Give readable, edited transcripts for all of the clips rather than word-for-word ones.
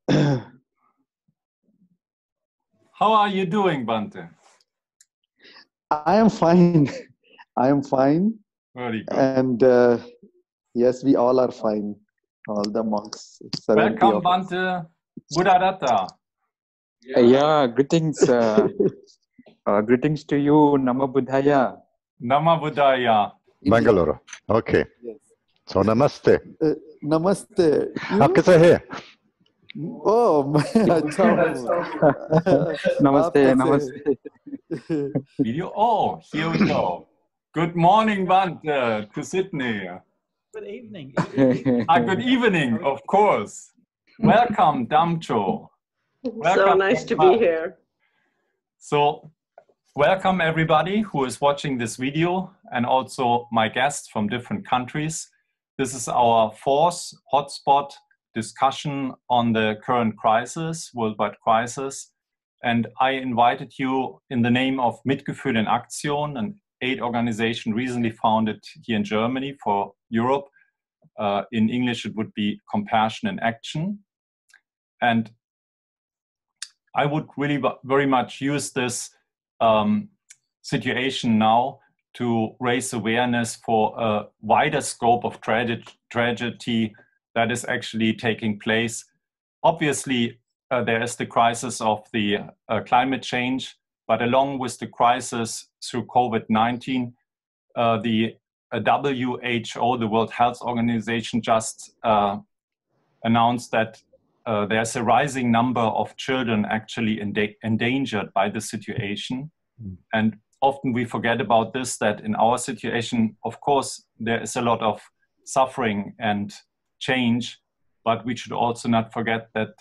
How are you doing, Bhante? I am fine. I am fine. Very good. And yes, we all are fine. All the monks. Welcome, Bhante Buddhadatta. Yeah, greetings. Greetings to you, Nama Buddhaya. Nama Buddhaya. Bangalore. Okay. Yes. So namaste. Namaste. आप कैसे हैं? Oh, अच्छा हूँ. Namaste, namaste. Video. Oh, here we go. Good morning, Bhante, to Sydney. Good evening. Good evening, of course. Welcome, Damcho. Welcome. So nice to be here. So, welcome everybody who is watching this video and also my guests from different countries. This is our fourth hotspot discussion on the current crisis, worldwide crisis. And I invited you in the name of Mitgefühl in Aktion, an aid organization recently founded here in Germany for Europe. In English, it would be Compassion in Action. And I would really very much use this situation now to raise awareness for a wider scope of tragedy that is actually taking place. Obviously, there is the crisis of the climate change, but along with the crisis through COVID-19, the WHO, the World Health Organization, just announced that there's a rising number of children actually endangered by the situation. And often we forget about this, that in our situation, of course, there is a lot of suffering and change, but we should also not forget that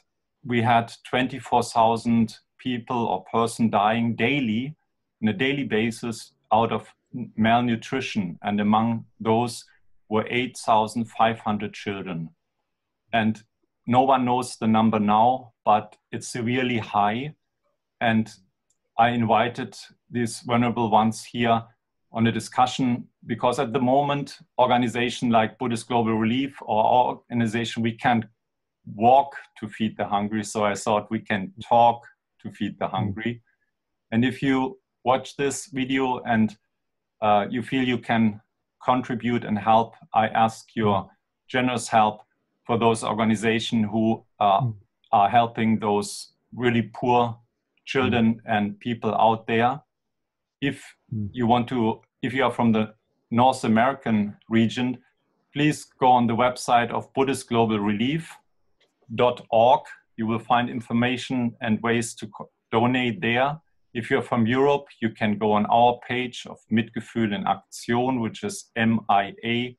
we had 24,000 people or person dying daily, on a daily basis, out of malnutrition. And among those were 8,500 children. And no one knows the number now, but it's severely high. And I invited these vulnerable ones here on a discussion because at the moment, organizations like Buddhist Global Relief or our organization, we can't walk to feed the hungry. So I thought we can talk to feed the hungry. And if you watch this video and you feel you can contribute and help, I ask your generous help for those organizations who are helping those really poor children and people out there. If you want to, if you are from the North American region, please go on the website of BuddhistGlobalRelief.org. You will find information and ways to donate there. If you're from Europe, you can go on our page of Mitgefühl in Aktion, which is mia.eu.com.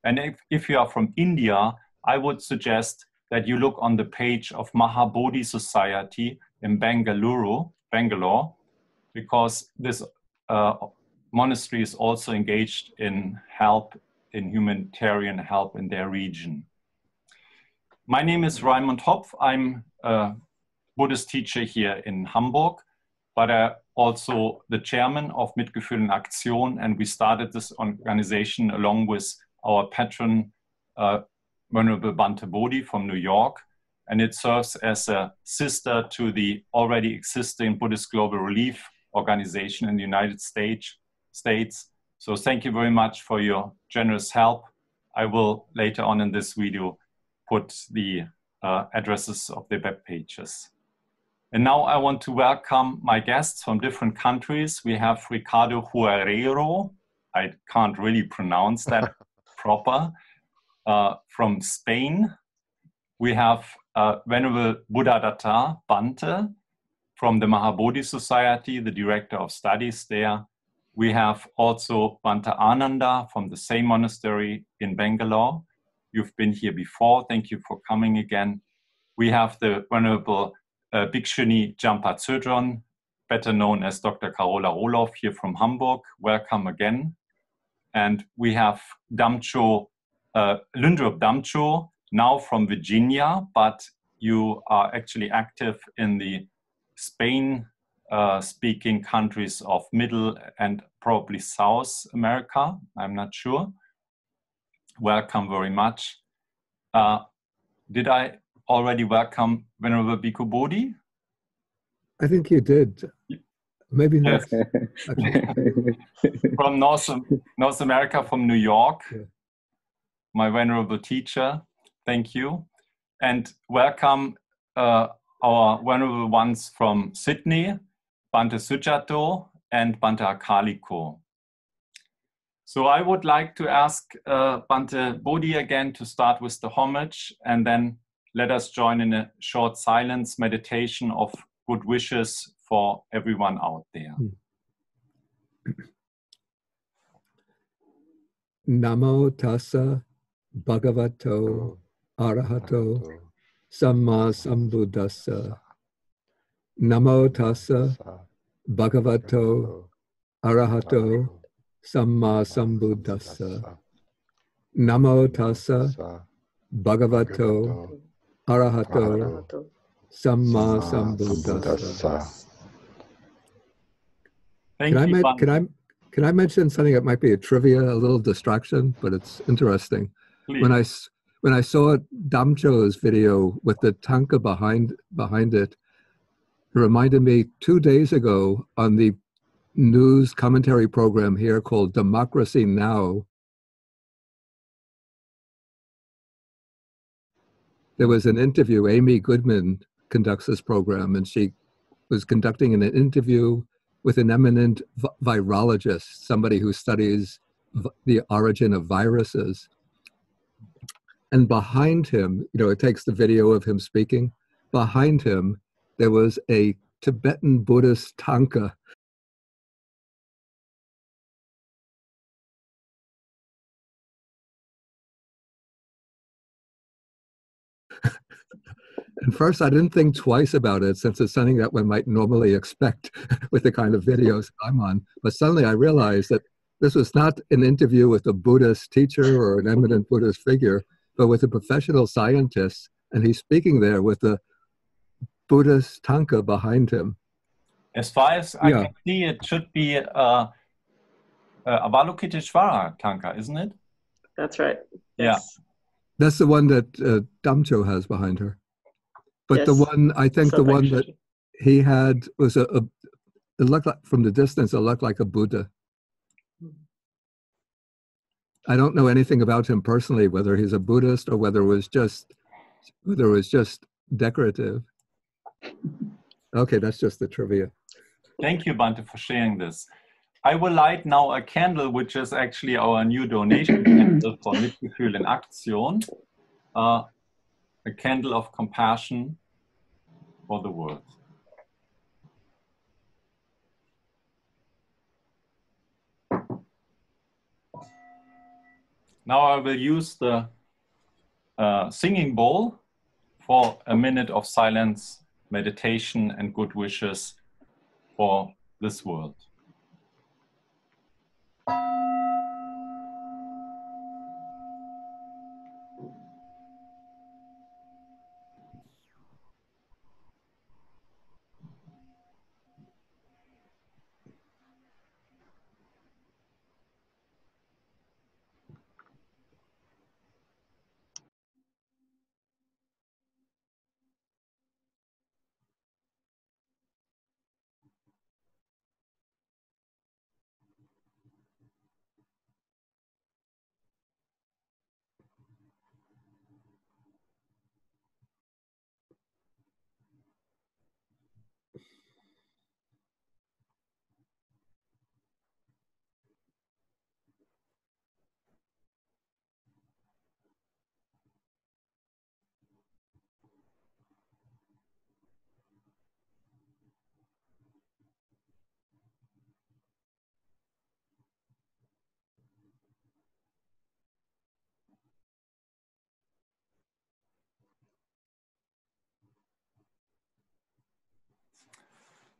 And if you are from India, I would suggest that you look on the page of Mahabodhi Society in Bangalore, because this monastery is also engaged in help, in humanitarian help in their region. My name is Raimund Hopf. I'm a Buddhist teacher here in Hamburg, but also the chairman of Mitgefühl in Aktion, and we started this organization along with our patron, Venerable Bhante Bodhi from New York, and it serves as a sister to the already existing Buddhist Global Relief organization in the United States. So thank you very much for your generous help. I will later on in this video put the addresses of the web pages. And now I want to welcome my guests from different countries. We have Ricardo Guerrero. I can't really pronounce that proper. From Spain. We have Venerable Buddhadatta Bhante from the Mahabodhi Society, the director of studies there. We have also Bhante Ananda from the same monastery in Bangalore. You've been here before. Thank you for coming again. We have the Venerable Bhikṣuṇī Jampa Tsedroen, better known as Dr. Carola Roloff here from Hamburg. Welcome again. And we have Lhundrup Damcho, now from Virginia, but you are actually active in the Spain-speaking countries of Middle and probably South America. I'm not sure. Welcome very much. did I already welcome Venerable Bhikkhu Bodhi? I think you did. Maybe not. Yes. From North America, from New York, Yeah. My venerable teacher, thank you. And welcome our venerable ones from Sydney, Bhante Sujato and Bhante Akaliko. So I would like to ask Bhante Bodhi again to start with the homage, and then let us join in a short silence meditation of good wishes for everyone out there. Namo tassa bhagavato arahato samma sambuddhassa. Namo tassa bhagavato arahato samma sambuddhassa. Namo tassa bhagavato arahato samma sambuddhassa. Thank you, Bhante. Can I mention something that might be a trivia, a little distraction, but it's interesting. Please. When I saw Damcho's video with the tanka behind it, it reminded me 2 days ago on the news commentary program here called Democracy Now! There was an interview. Amy Goodman conducts this program, and she was conducting an interview with an eminent virologist, somebody who studies the origin of viruses. And behind him, it takes the video of him speaking. Behind him, there was a Tibetan Buddhist tanka. And first, I didn't think twice about it, since it's something that one might normally expect with the kind of videos I'm on. But suddenly I realized that this was not an interview with a Buddhist teacher or an eminent Buddhist figure, but with a professional scientist. And he's speaking there with the Buddhist tanka behind him. As far as I can see, it should be Avalokiteshvara tanka, isn't it? That's right. Yeah. Yes. That's the one that Damcho has behind her. But Yes. the one, I think the one that he had was it looked like, from the distance, it looked like a Buddha. I don't know anything about him personally, whether he's a Buddhist or whether it was just decorative. Okay, that's just the trivia. Thank you, Bhante, for sharing this. I will light now a candle, which is actually our new donation candle for Mitgefühl in Aktion, a candle of compassion for the world. Now I will use the singing bowl for a minute of silence, meditation, and good wishes for this world.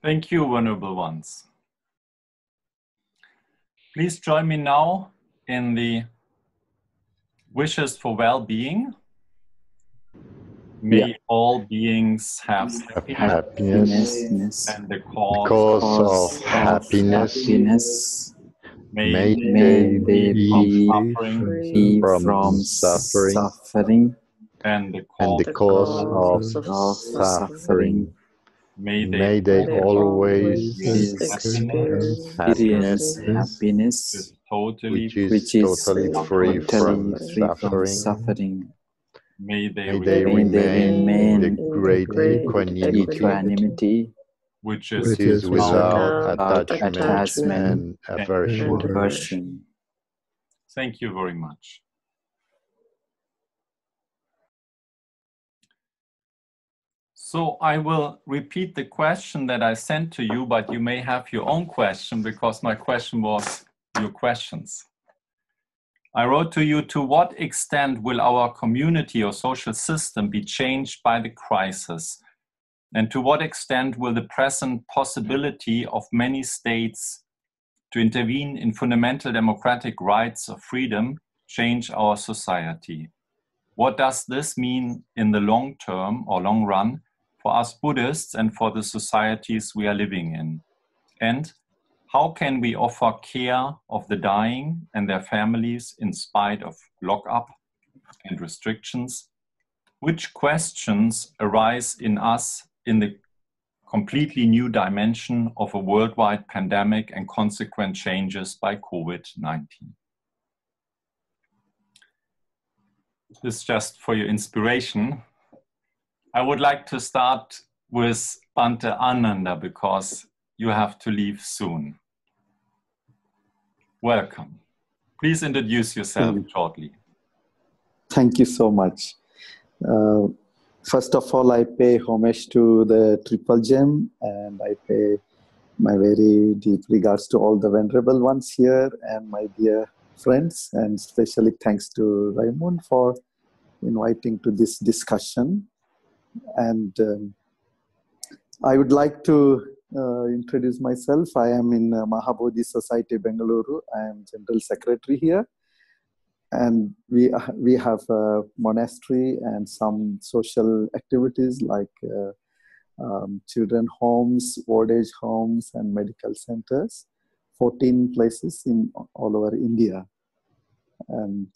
Thank you, Venerable Ones. Please join me now in the wishes for well-being. May all beings have happiness and the cause of happiness. May they be suffering free from suffering. and the and the cause of suffering. May May they always experience happiness, totally which is totally free from suffering. suffering. may they May they remain in the great equanimity, which which is is without without attachment and aversion. Aversion. Thank you very much. So I will repeat the question that I sent to you, but you may have your own question because my question was your questions. I wrote to you, to what extent will our community or social system be changed by the crisis? And to what extent will the present possibility of many states to intervene in fundamental democratic rights of freedom change our society? What does this mean in the long term or long run for us Buddhists and for the societies we are living in? And how can we offer care of the dying and their families in spite of lockup and restrictions? Which questions arise in us in the completely new dimension of a worldwide pandemic and consequent changes by COVID-19? This is just for your inspiration. I would like to start with Bhante Ananda because you have to leave soon. Welcome. Please introduce yourself shortly. Thank you so much. First of all, I pay homage to the Triple Gem, and I pay my very deep regards to all the venerable ones here and my dear friends, and especially thanks to Raimund for inviting to this discussion. And I would like to introduce myself. I am in Mahabodhi Society, Bengaluru. I am General Secretary here. And we have a monastery and some social activities like children homes, old age homes, and medical centers, 14 places in all over India. And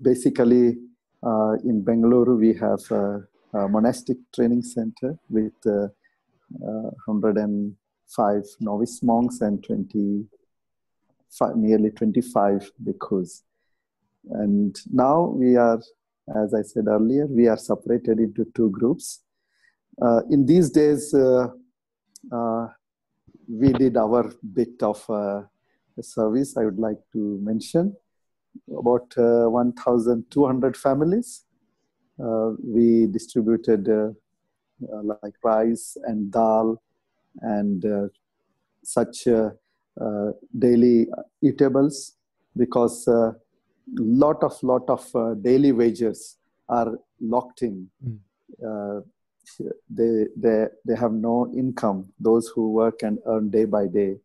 basically, in Bengaluru, we have a monastic training center with 105 novice monks and nearly 25 bhikkhus. And now we are, as I said earlier, we are separated into two groups. In these days, we did our bit of service. I would like to mention about 1,200 families. We distributed like rice and dal and such daily eatables, because lot of daily wages are locked in. They have no income, those who work and earn day by day.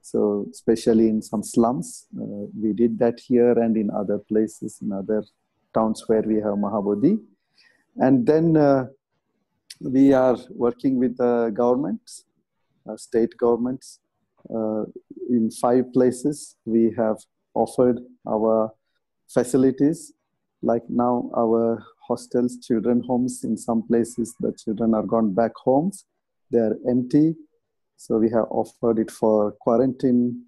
So especially in some slums, we did that here and in other places, in other towns where we have Mahabodhi. And then we are working with the governments, state governments. In 5 places, we have offered our facilities. Like now, our hostels, children homes, in some places, the children are gone back homes. They are empty. So we have offered it for quarantine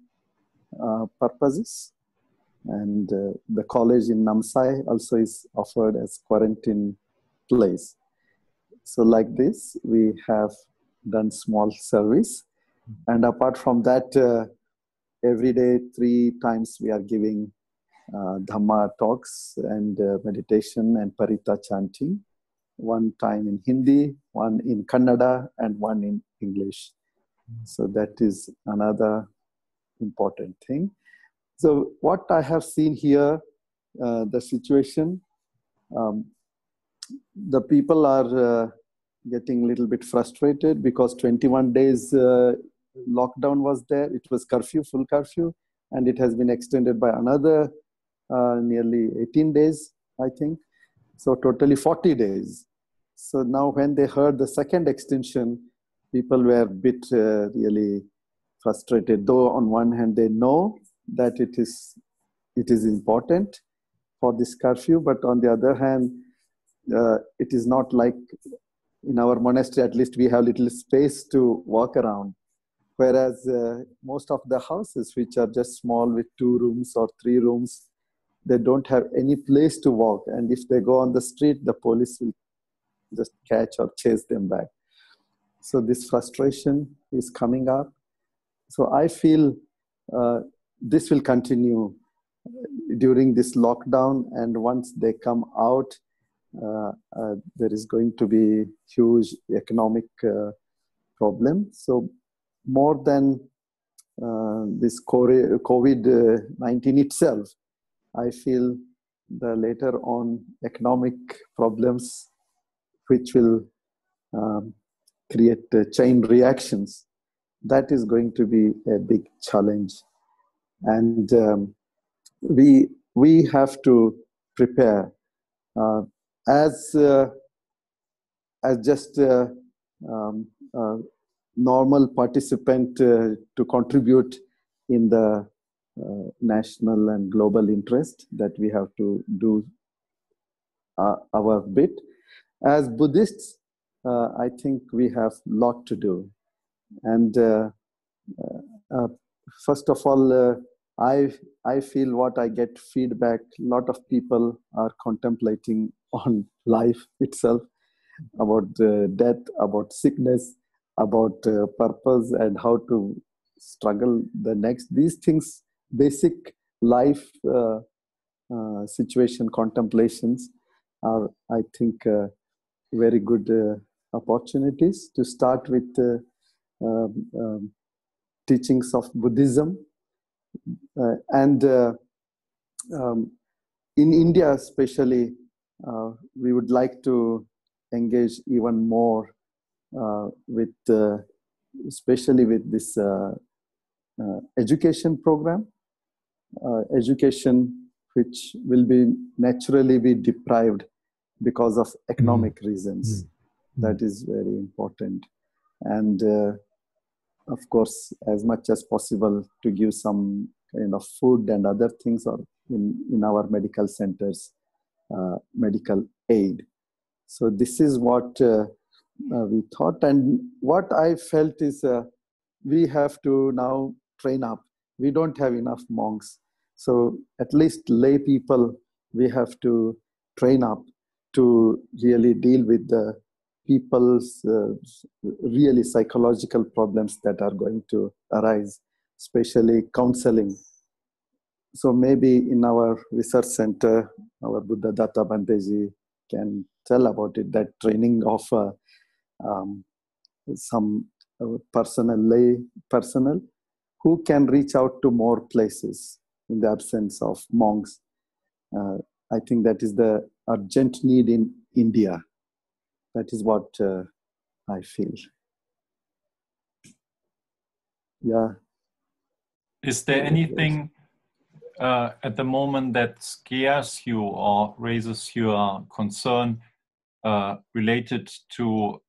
purposes. And the college in Namsai also is offered as quarantine place. So like this, we have done small service. And apart from that, every day, 3 times we are giving Dhamma talks and meditation and Parita chanting. 1 time in Hindi, 1 in Kannada, and 1 in English. So that is another important thing. So what I have seen here, the situation, the people are getting a little bit frustrated because 21 days lockdown was there. It was curfew, full curfew, and it has been extended by another nearly 18 days, I think. So totally 40 days. So now when they heard the second extension, people were a bit really frustrated. Though on one hand, they know that it is important for this curfew, but on the other hand, it is not like in our monastery, at least we have little space to walk around. Whereas most of the houses, which are just small with 2 rooms or 3 rooms, they don't have any place to walk. And if they go on the street, the police will just catch or chase them back. So this frustration is coming up. So I feel this will continue during this lockdown. And once they come out, there is going to be huge economic problem. So more than this COVID-19 itself, I feel the later on economic problems, which will create chain reactions, that is going to be a big challenge. And we have to prepare as just normal participant to contribute in the national and global interest, that we have to do our bit. As Buddhists, I think we have a lot to do. And first of all, I feel what I get feedback, a lot of people are contemplating on life itself, about death, about sickness, about purpose and how to struggle the next. These things, basic life situation contemplations are, I think, very good opportunities to start with teachings of Buddhism. And in India especially, we would like to engage even more with, especially with this education program, education which will be naturally be deprived because of economic reasons. That is very important. And of course, as much as possible to give some kind of food and other things, or in our medical centers, medical aid. So this is what we thought. And what I felt is we have to now train up. We don't have enough monks. So at least lay people, we have to train up to really deal with the people's really psychological problems that are going to arise, especially counseling. So maybe in our research center, our Buddhadatta Bhanteji can tell about it, that training of some lay personnel who can reach out to more places in the absence of monks. I think that is the urgent need in India. That is what I feel. Yeah. Is there anything at the moment that scares you or raises your concern related to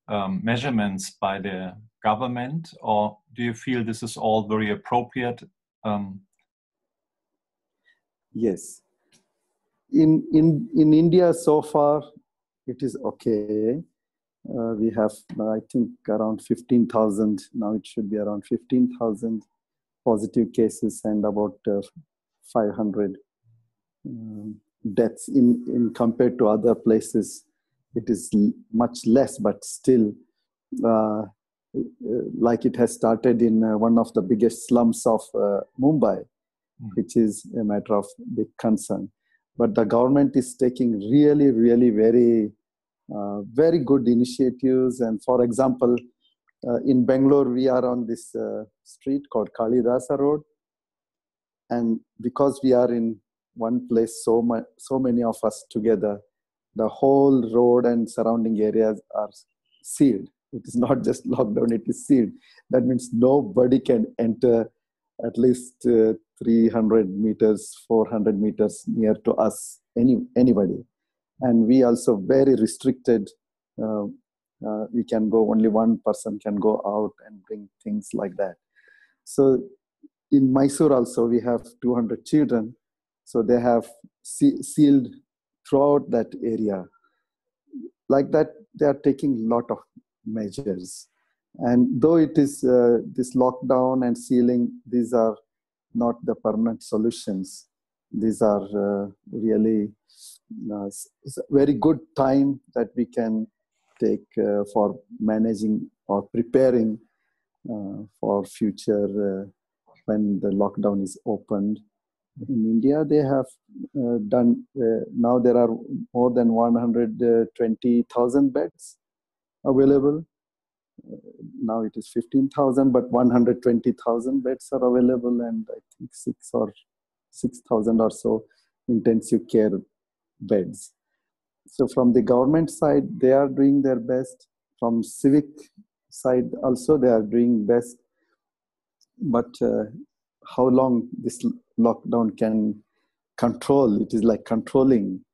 measurements by the government, or do you feel this is all very appropriate? Yes. In India so far, it is okay. We have, I think, around 15,000. Now it should be around 15,000 positive cases and about 500 deaths. In compared to other places, it is much less, but still, like it has started in one of the biggest slums of Mumbai, which is a matter of big concern. But the government is taking really, really very good initiatives. And for example, in Bangalore, we are on this street called Kalidasa Road. And because we are in one place, so many of us together, the whole road and surrounding areas are sealed. It is not just lockdown, it is sealed. That means nobody can enter at least 300 meters, 400 meters near to us, anybody. And we also very restricted. We can go, only one person can go out and bring things like that. So in Mysore also, we have 200 children. So they have sealed throughout that area. Like that, they are taking a lot of measures. And though it is this lockdown and sealing, these are not the permanent solutions. These are really it's a very good time that we can take for managing or preparing for future when the lockdown is opened. In India, they have done, now there are more than 120,000 beds available. Now it is 15,000, but 120,000 beds are available, and I think 6,000 or so intensive care beds. So from the government side, they are doing their best. From civic side also, they are doing best. But how long this lockdown can control, it is like controlling.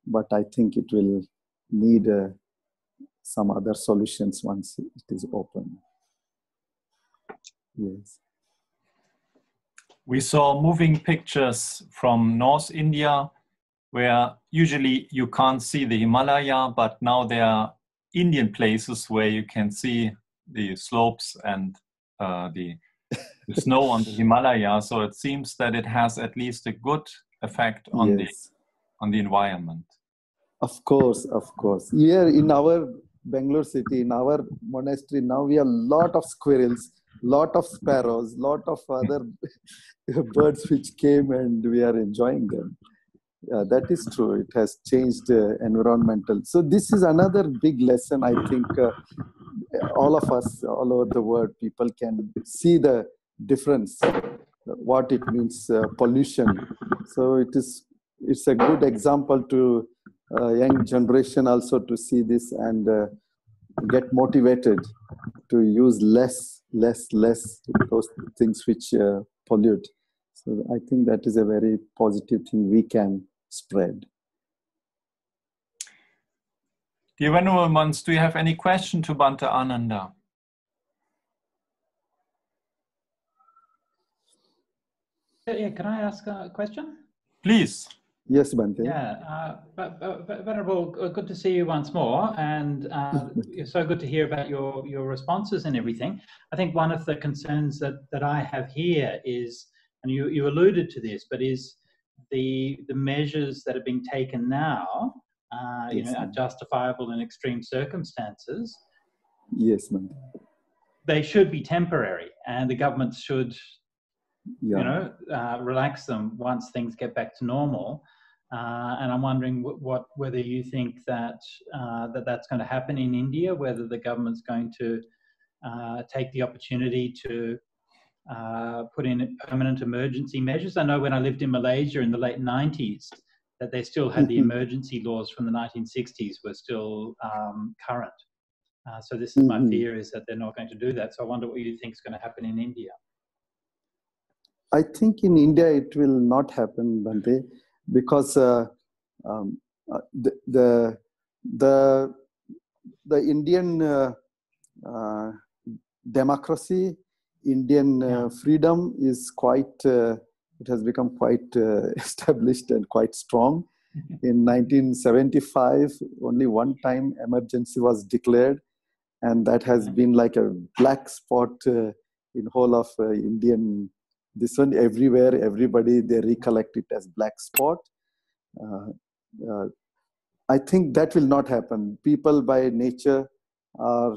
But I think it will need some other solutions once it is open. Yes. We saw moving pictures from North India, where usually you can't see the Himalaya, but now there are Indian places where you can see the slopes and the snow on the Himalaya. So it seems that it has at least a good effect on the environment. Of course. Here in our Bangalore city, in our monastery, now we have a lot of squirrels, lot of sparrows, lot of other birds which came, and we are enjoying them. That is true. It has changed environmental. So this is another big lesson. I think all of us, all over the world, people can see the difference, what it means, pollution. So it's a good example to young generation also to see this and get motivated to use less those things which pollute. So I think that is a very positive thing we can spread. Dear Venerable Ones, do you have any question to Bhante Ananda? Yeah, can I ask a question? Please. Yes, Bhante. Yeah, Venerable, good to see you once more, and it's so good to hear about your responses and everything. I think one of the concerns that I have here is, and you alluded to this, but is the measures that are being taken now, are justifiable in extreme circumstances. Yes, Bhante. They should be temporary, and the government should, relax them once things get back to normal. And I'm wondering whether you think that that's going to happen in India, whether the government's going to take the opportunity to put in permanent emergency measures. I know when I lived in Malaysia in the late 90s, that they still had the emergency laws from the 1960s were still current. So this is my fear, is that they're not going to do that. So I wonder what you think is going to happen in India. I think in India it will not happen, Bhante, because the Indian democracy, Indian freedom is quite, it has become quite established and quite strong. In 1975, only one time emergency was declared, and that has been like a black spot in whole of Indian. This one everywhere, everybody, they recollect it as black spot. I think that will not happen. People by nature are,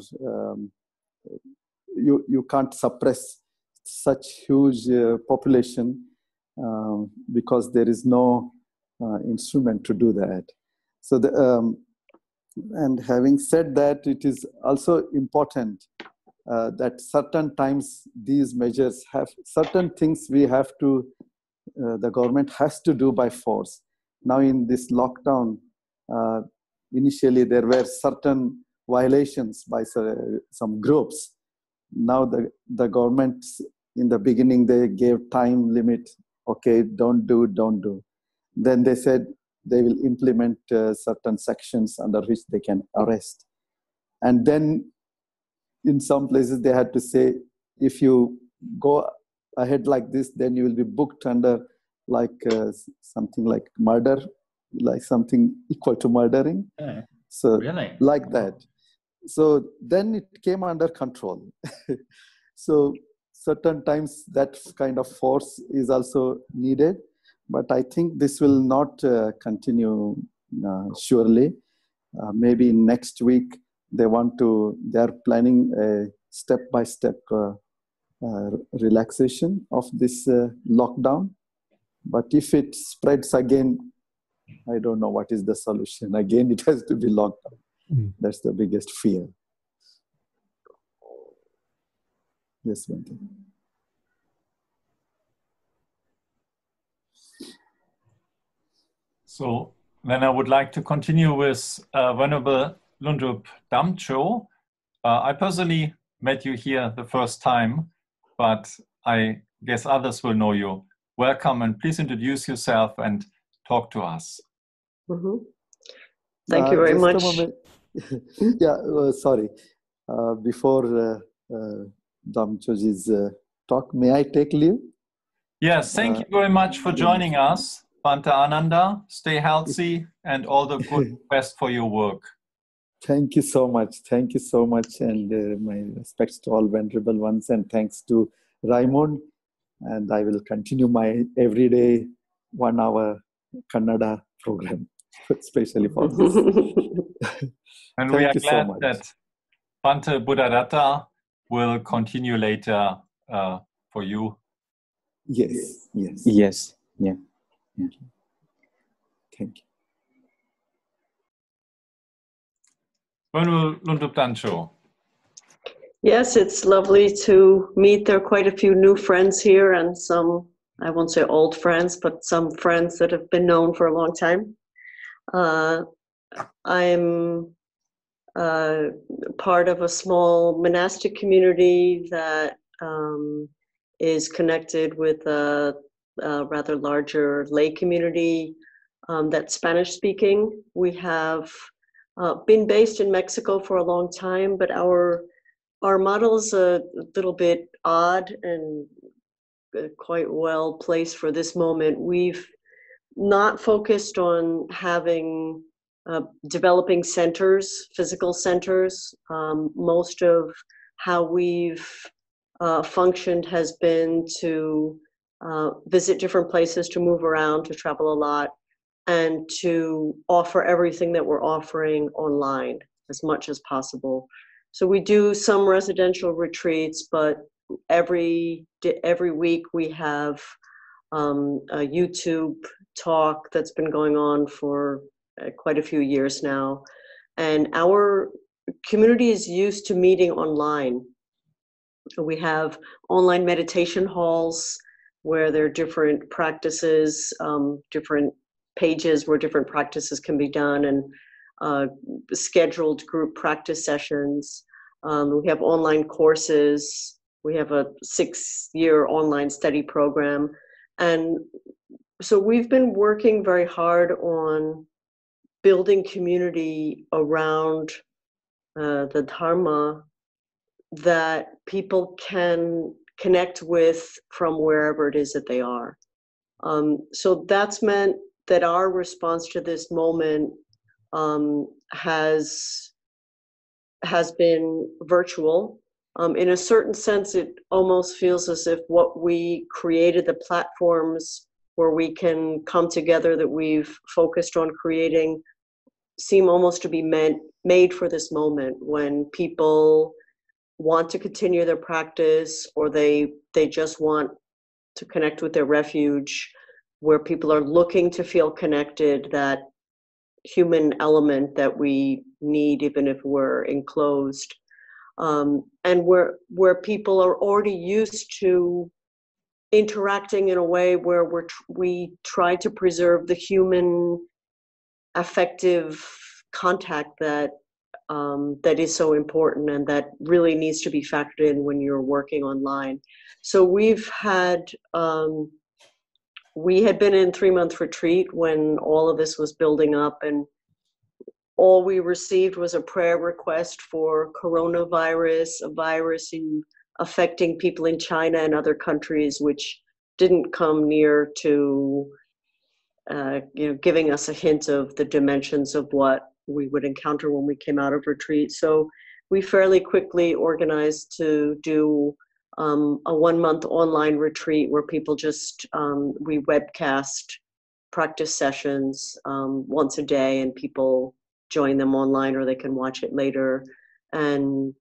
you can't suppress such huge population because there is no instrument to do that. So, and having said that, it is also important that certain times these measures have certain things we have to, the government has to do by force. Now in this lockdown, initially there were certain violations by some groups. Now the government, in the beginning, they gave time limit. Okay, don't do. Then they said they will implement certain sections under which they can arrest. And then in some places they had to say, if you go ahead like this, then you will be booked under like something like murder, like something equal to murdering. Okay. So Really? like that. So then it came under control. So certain times that kind of force is also needed, but I think this will not continue surely. Maybe next week they're planning a step-by-step relaxation of this lockdown. But if it spreads again, I don't know what is the solution. Again, it has to be locked down. That's the biggest fear. Yes, Bhante. So then I would like to continue with Venerable Lhundrup Damcho. I personally met you here the first time, but I guess others will know you. Welcome, and please introduce yourself and talk to us. Mm-hmm. Thank you very just much. A moment. Yeah, sorry. Before Damchoji's talk, may I take leave? Yes, thank you very much for joining us. Bhante Ananda, stay healthy and all the good best for your work. Thank you so much. Thank you so much. And my respects to all venerable ones, and thanks to Raimund. And I will continue my everyday 1 hour Kannada program, especially for this. And we are glad that Bhante Buddhadatta will continue later for you. Yes, yes. Yes, yeah. Thank you. Venerable Lhundrup Damcho. Yes, it's lovely to meet. There are quite a few new friends here and some, I won't say old friends, but some friends that have been known for a long time. I'm part of a small monastic community that is connected with a rather larger lay community that's Spanish speaking. We have been based in Mexico for a long time, but our model is a little bit odd and quite well placed for this moment. We've not focused on having developing centers, physical centers. Most of how we've functioned has been to visit different places, to move around, to travel a lot, and to offer everything that we're offering online as much as possible. So we do some residential retreats, but every week we have a YouTube talk that's been going on for quite a few years now. And our community is used to meeting online. We have online meditation halls where there are different practices, different pages where different practices can be done, and scheduled group practice sessions. We have online courses. We have a 6-year online study program. And so we've been working very hard on building community around the Dharma that people can connect with from wherever it is that they are. So that's meant that our response to this moment has been virtual. In a certain sense, it almost feels as if what we created, the platforms where we can come together that we've focused on creating, seem almost to be made for this moment when people want to continue their practice, or they just want to connect with their refuge, where people are looking to feel connected, that human element that we need even if we're enclosed, and where people are already used to interacting in a way where we try to preserve the human affective contact that is so important and that really needs to be factored in when you're working online. So we had been in 3-month retreat when all of this was building up, and all we received was a prayer request for coronavirus, a virus affecting people in China and other countries, which didn't come near to giving us a hint of the dimensions of what we would encounter when we came out of retreat. So we fairly quickly organized to do a 1-month online retreat where people just, we webcast practice sessions once a day, and people join them online or they can watch it later, and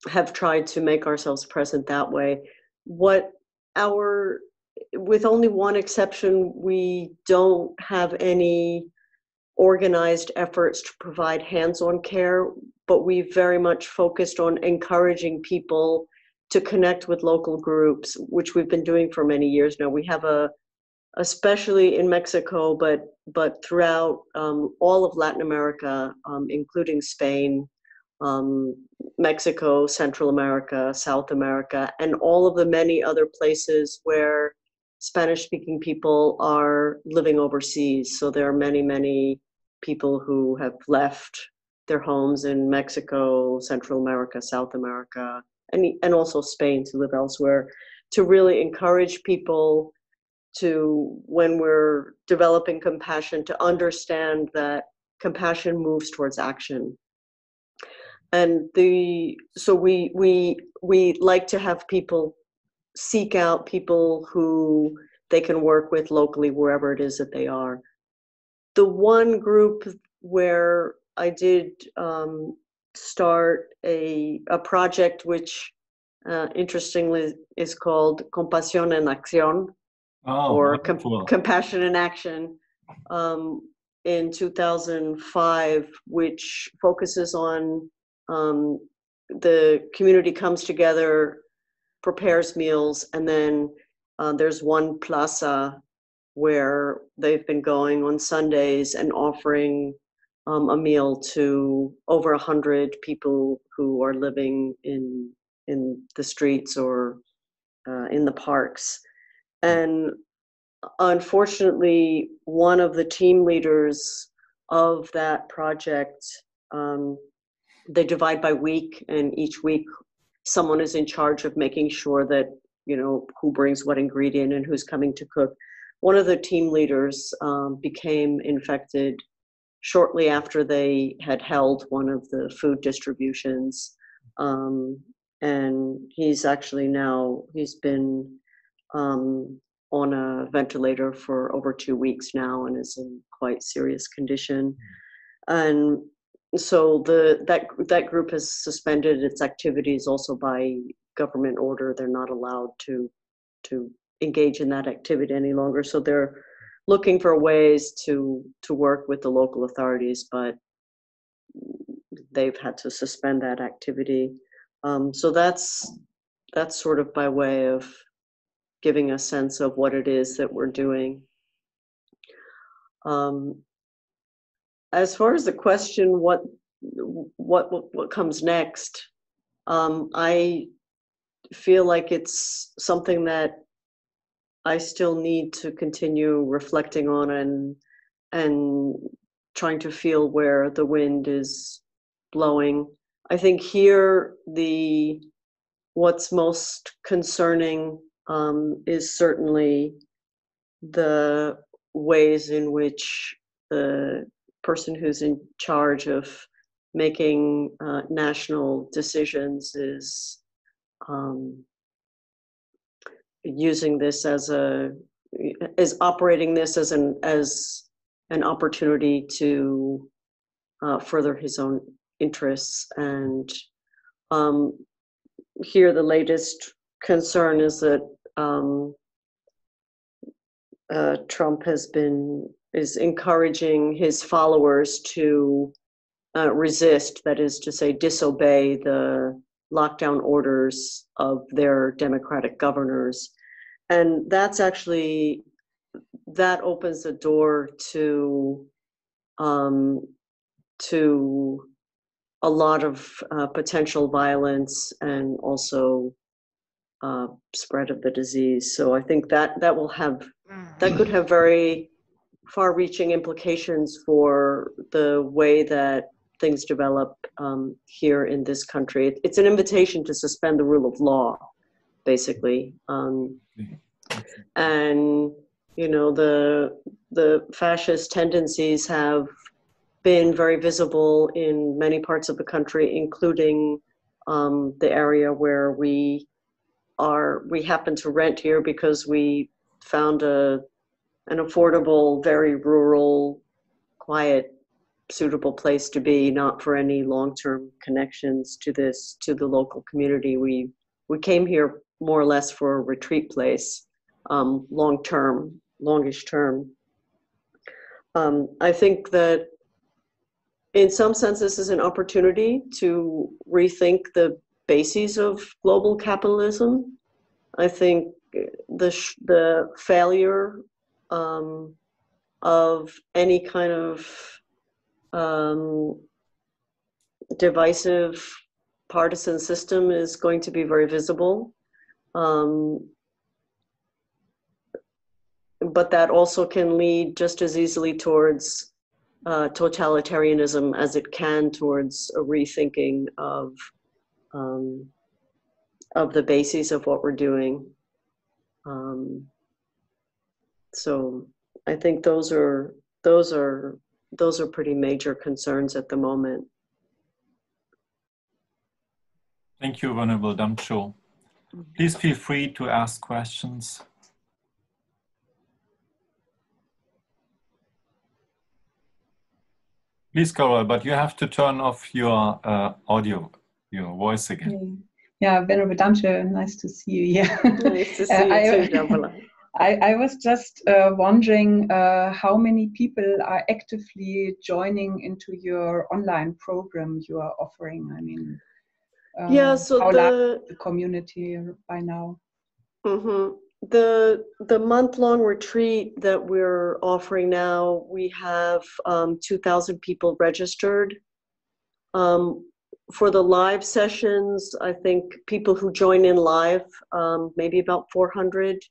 have tried to make ourselves present that way. With only one exception, we don't have any organized efforts to provide hands-on care, but we've very much focused on encouraging people to connect with local groups, which we've been doing for many years now. We have especially in Mexico, but throughout all of Latin America, including Spain, Mexico, Central America, South America, and all of the many other places where Spanish-speaking people are living overseas. So there are many, many people who have left their homes in Mexico, Central America, South America, and also Spain to live elsewhere, to really encourage people to, when we're developing compassion, to understand that compassion moves towards action. And so we like to have people seek out people who they can work with locally wherever it is that they are. The one group where I did start a project which interestingly is called Compasión en Acción, or Compassion in Action, in 2005, which focuses on the community comes together, prepares meals, and then there's one plaza where they've been going on Sundays and offering a meal to over 100 people who are living in the streets or in the parks. And unfortunately, one of the team leaders of that project, they divide by week, and each week someone is in charge of making sure that, who brings what ingredient and who's coming to cook. One of the team leaders became infected shortly after they had held one of the food distributions. And he's been on a ventilator for over 2 weeks now and is in quite serious condition. And so that group has suspended its activities also by government order. They're not allowed to engage in that activity any longer. So they're looking for ways to work with the local authorities, but they've had to suspend that activity. So that's sort of by way of giving a sense of what it is that we're doing. As far as the question, what comes next, I feel like it's something that I still need to continue reflecting on and trying to feel where the wind is blowing. I think here what's most concerning is certainly the ways in which the person who's in charge of making national decisions is using this is operating this as an opportunity to further his own interests. And here the latest concern is that Trump is encouraging his followers to resist, that is to say, disobey the lockdown orders of their democratic governors. And that opens the door to a lot of potential violence and also spread of the disease. So I think that could have very far-reaching implications for the way that things develop here in this country. It's an invitation to suspend the rule of law, basically. And, you know, the fascist tendencies have been very visible in many parts of the country, including the area where we happen to rent here because we found an affordable, very rural, quiet, suitable place to be, not for any long-term connections to the local community. We came here more or less for a retreat place, longish term. I think that in some sense this is an opportunity to rethink the bases of global capitalism. I think the failure of any kind of divisive partisan system is going to be very visible. But that also can lead just as easily towards totalitarianism as it can towards a rethinking of the bases of what we're doing. So I think those are pretty major concerns at the moment. Thank you, Venerable Damcho. Please feel free to ask questions. Please, Carola, but you have to turn off your audio, your voice again. Yeah, Venerable Damcho, nice to see you here. Nice to see you too, Jampa. I was just wondering how many people are actively joining into your online program you are offering. I mean, so how large is the community by now? The month-long retreat that we're offering now, we have 2,000 people registered. For the live sessions, I think people who join in live, maybe about 400.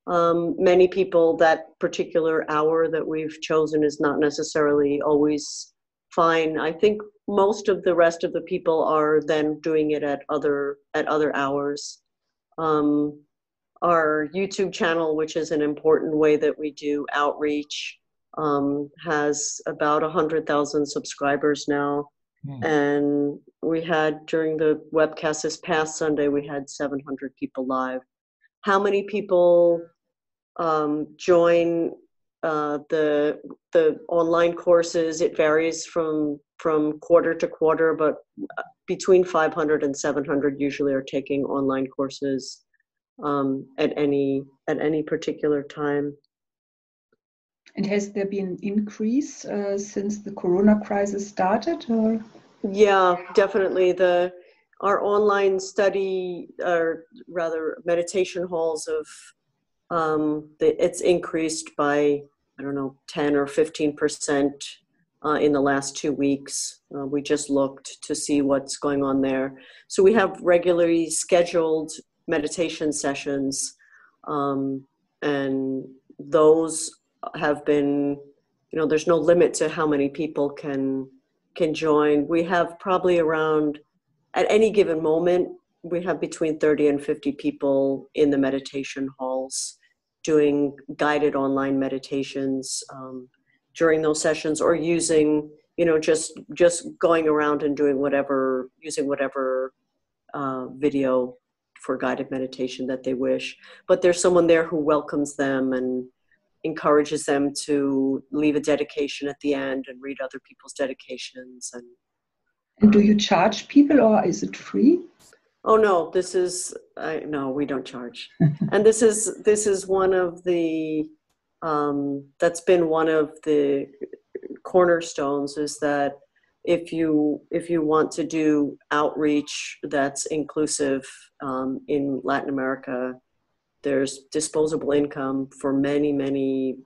Many people, that particular hour that we've chosen is not necessarily always fine. I think most of the rest of the people are then doing it at other hours. Our YouTube channel, which is an important way that we do outreach, has about 100,000 subscribers now. And we had, during the webcast this past Sunday, we had 700 people live. How many people join the online courses? It varies from quarter to quarter, but between 500 and 700 usually are taking online courses at any particular time. And has there been an increase since the Corona crisis started, or? Yeah, definitely. Our online study, or rather meditation halls it's increased by, I don't know, 10 or 15% in the last 2 weeks. We just looked to see what's going on there. So we have regularly scheduled meditation sessions, and those have been, there's no limit to how many people can join. We have probably around, at any given moment, we have between 30 and 50 people in the meditation halls doing guided online meditations during those sessions, or using, just going around and doing using whatever video for guided meditation that they wish. But there's someone there who welcomes them and encourages them to leave a dedication at the end and read other people's dedications. And do you charge people, or is it free? Oh no, no, we don't charge. And this is one of the, that's been one of the cornerstones, is that if you want to do outreach that's inclusive in Latin America, there's disposable income for many,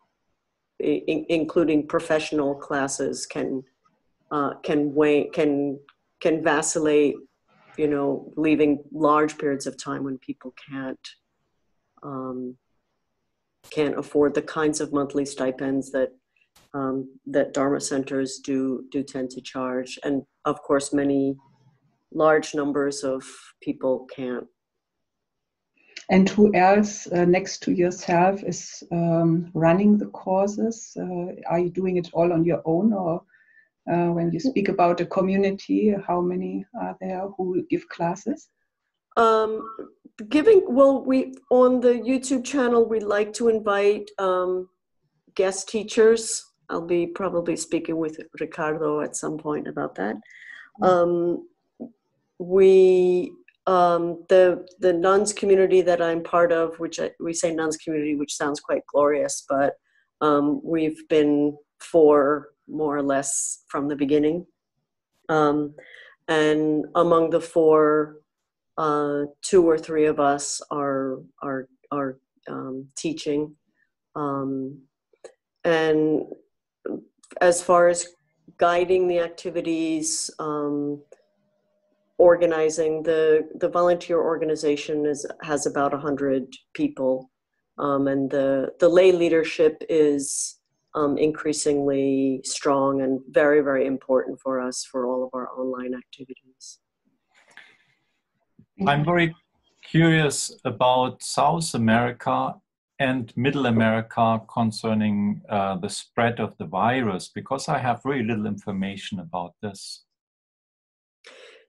including professional classes, can vacillate, leaving large periods of time when people can't afford the kinds of monthly stipends that Dharma centers do tend to charge. And of course, many large numbers of people can't. And who else next to yourself is running the courses? Are you doing it all on your own, or when you speak about a community, how many are there who give classes? We on the YouTube channel, we like to invite guest teachers. I'll be probably speaking with Ricardo at some point about that. The nuns community that I'm part of, which we say nuns community, which sounds quite glorious, but we've been 4 more or less from the beginning. And among the 4, 2 or 3 of us are teaching. And as far as guiding the activities, organizing, the volunteer organization has about 100 people, and the lay leadership is increasingly strong and very, very important for us for all of our online activities. I'm very curious about South America and Middle America concerning the spread of the virus, because I have very little information about this.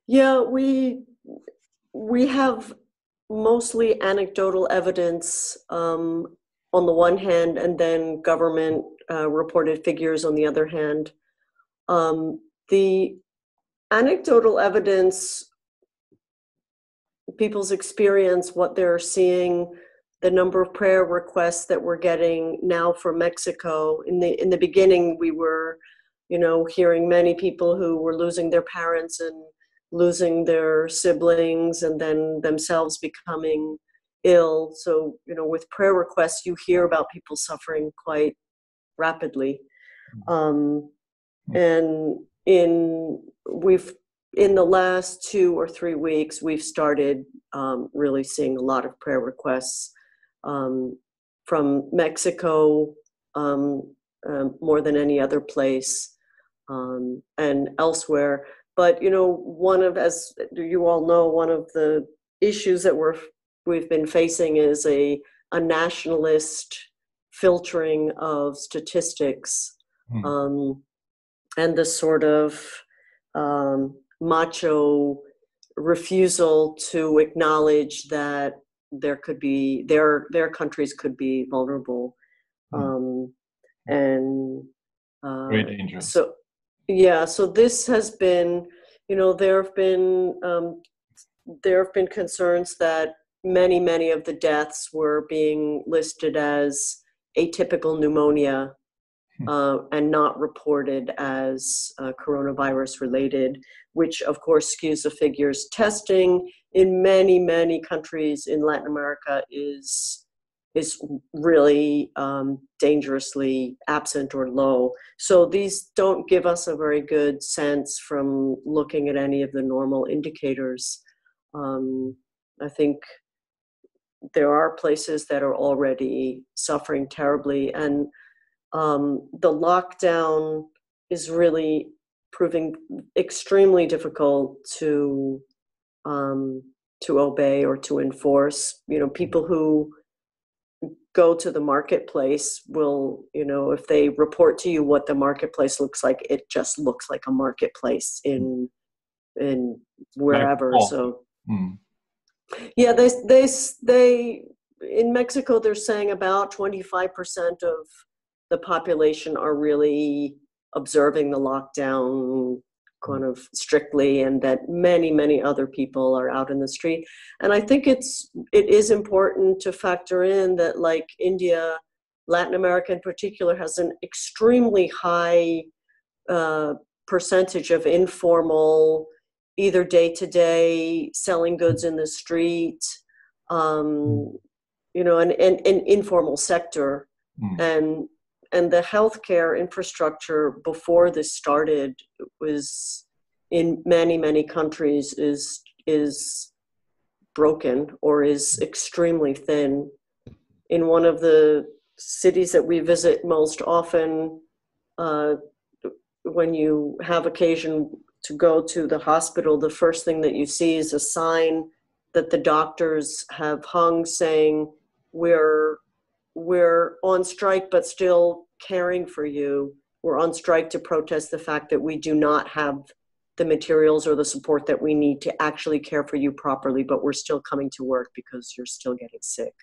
Yeah, we have mostly anecdotal evidence on the one hand, and then government reported figures on the other hand. The anecdotal evidence, people's experience, what they're seeing, the number of prayer requests that we're getting now from Mexico. In the beginning, we were, hearing many people who were losing their parents and losing their siblings and then themselves becoming ill. So, with prayer requests, you hear about people suffering quite rapidly. And in the last 2 or 3 weeks, we've started really seeing a lot of prayer requests from Mexico more than any other place, and elsewhere. But as you all know, one of the issues that we've been facing is a nationalist filtering of statistics, and the sort of macho refusal to acknowledge that there could be their countries could be vulnerable, and very dangerous. So this has been, there have been concerns that many of the deaths were being listed as atypical pneumonia and not reported as coronavirus related, which of course skews the figures. Testing in many countries in Latin America is really dangerously absent or low. So these don't give us a very good sense from looking at any of the normal indicators. I think there are places that are already suffering terribly, and the lockdown is really proving extremely difficult to obey or to enforce. People who go to the marketplace will, if they report to you what the marketplace looks like, it just looks like a marketplace in wherever. So yeah, they in Mexico, they're saying about 25% of the population are really observing the lockdown kind of strictly, and that many other people are out in the street. And I think it is important to factor in that, like India, Latin America in particular, has an extremely high percentage of informal, either day-to-day selling goods in the street, an informal sector. And the healthcare infrastructure before this started was, in many countries, is broken or is extremely thin. In one of the cities that we visit most often, when you have occasion to go to the hospital, the first thing that you see is a sign that the doctors have hung, saying we're on strike but still caring for you. We're on strike to protest the fact that we do not have the materials or the support that we need to actually care for you properly, but we're still coming to work because you're still getting sick.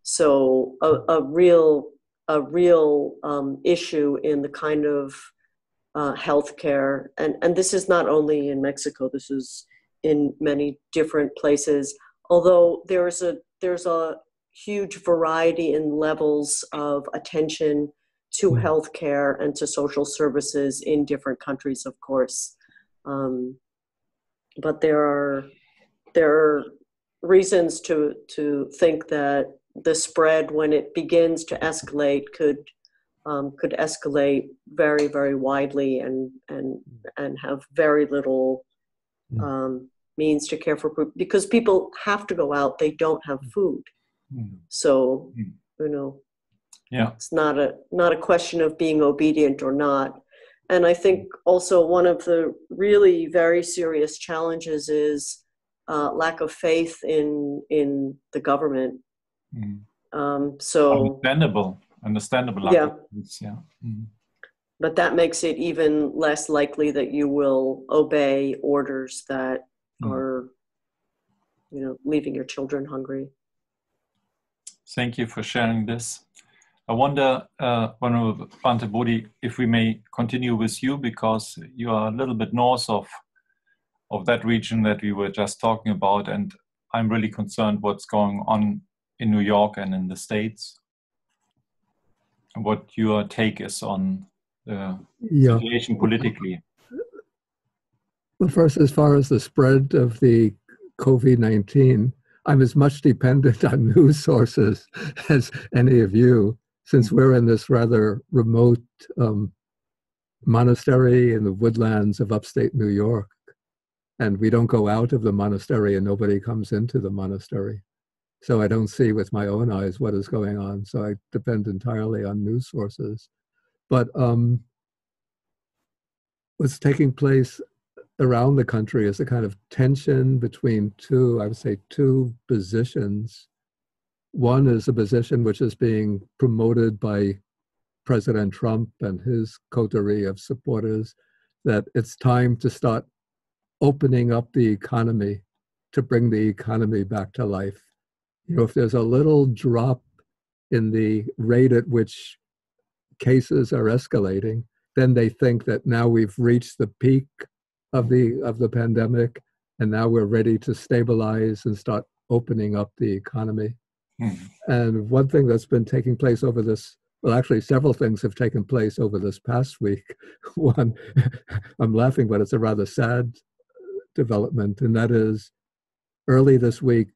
So a real issue in the kind of healthcare, and this is not only in Mexico. This is in many different places. Although there's a huge variety in levels of attention to healthcare and to social services in different countries, of course. But there are reasons to think that the spread, when it begins to escalate, could escalate very, very widely and have very little means to care for people, because people have to go out. They don't have food. So, it's not a question of being obedient or not. And I think also one of the really very serious challenges is lack of faith in the government. So understandable. Yeah. But that makes it even less likely that you will obey orders that are, leaving your children hungry. Thank you for sharing this. I wonder, Bhante Bodhi, if we may continue with you, because you are a little bit north of that region that we were just talking about, and I'm really concerned what's going on in New York and in the States, and what your take is on the situation politically. Well, first, as far as the spread of the COVID-19, I'm as much dependent on news sources as any of you, since we're in this rather remote monastery in the woodlands of upstate New York. And we don't go out of the monastery and nobody comes into the monastery. So I don't see with my own eyes what is going on. So I depend entirely on news sources. But what's taking place around the country is a kind of tension between two positions. One is a position which is being promoted by President Trump and his coterie of supporters, that it's time to start opening up the economy, to bring the economy back to life. If there's a little drop in the rate at which cases are escalating, then they think that now we've reached the peak of the pandemic, and now we're ready to stabilize and start opening up the economy. And one thing that's been taking place over this, well, actually several things have taken place over this past week. One, I'm laughing, but it's a rather sad development, and that is early this week,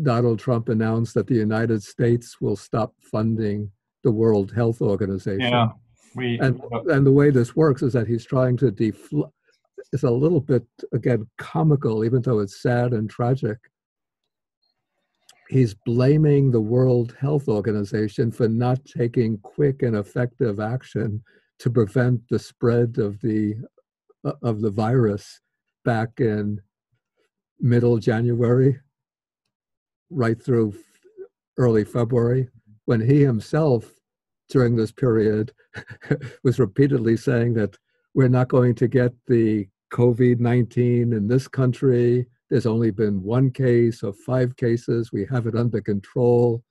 Donald Trump announced that the United States will stop funding the World Health Organization. And the way this works is that he's trying to it's a little bit, again, comical, even though it's sad and tragic. He's blaming the World Health Organization for not taking quick and effective action to prevent the spread of the virus back in middle January, right through early February, when he himself, during this period, was repeatedly saying that we're not going to get the COVID-19 in this country. There's only been one case of 5 cases. We have it under control.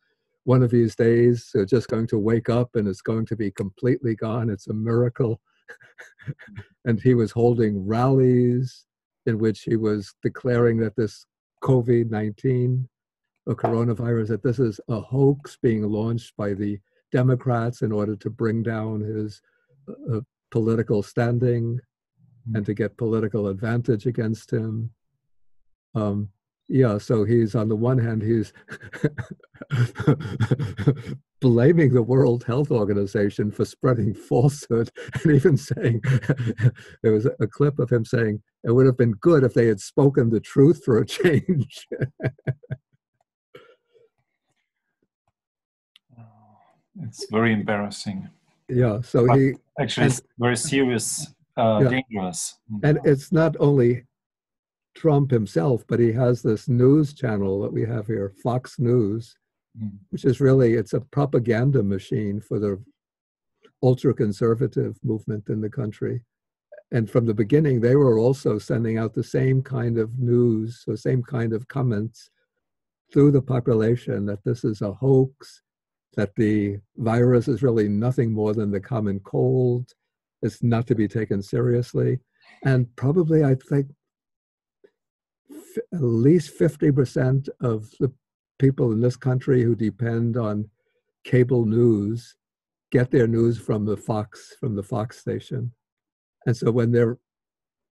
One of these days, they're just going to wake up and it's going to be completely gone. It's a miracle. And he was holding rallies in which he was declaring that this COVID-19 or coronavirus, that this is a hoax being launched by the Democrats in order to bring down his political standing and to get political advantage against him. So he's, on the one hand, he's blaming the World Health Organization for spreading falsehood, and even saying, there was a clip of him saying, it would have been good if they had spoken the truth for a change. It's very embarrassing. Yeah, so but actually it's very serious, dangerous. And it's not only Trump himself, but he has this news channel that we have here, Fox News, which is really, it's a propaganda machine for the ultra-conservative movement in the country. And from the beginning, they were also sending out the same kind of news, the same kind of comments through the population that this is a hoax, that the virus is really nothing more than the common cold. It's not to be taken seriously. And probably, I think, at least 50% of the people in this country who depend on cable news get their news from the Fox station. And so when they're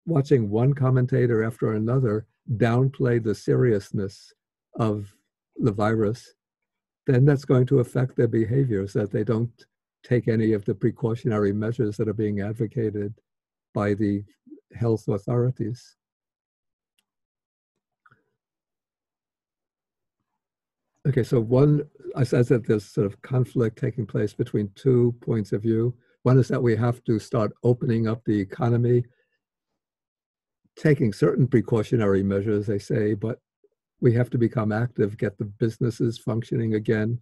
watching one commentator after another downplay the seriousness of the virus, then that's going to affect their behaviors, that they don't take any of the precautionary measures that are being advocated by the health authorities. Okay, so I said that there's sort of conflict taking place between 2 points of view. One is that we have to start opening up the economy, taking certain precautionary measures, they say, but we have to become active, get the businesses functioning again.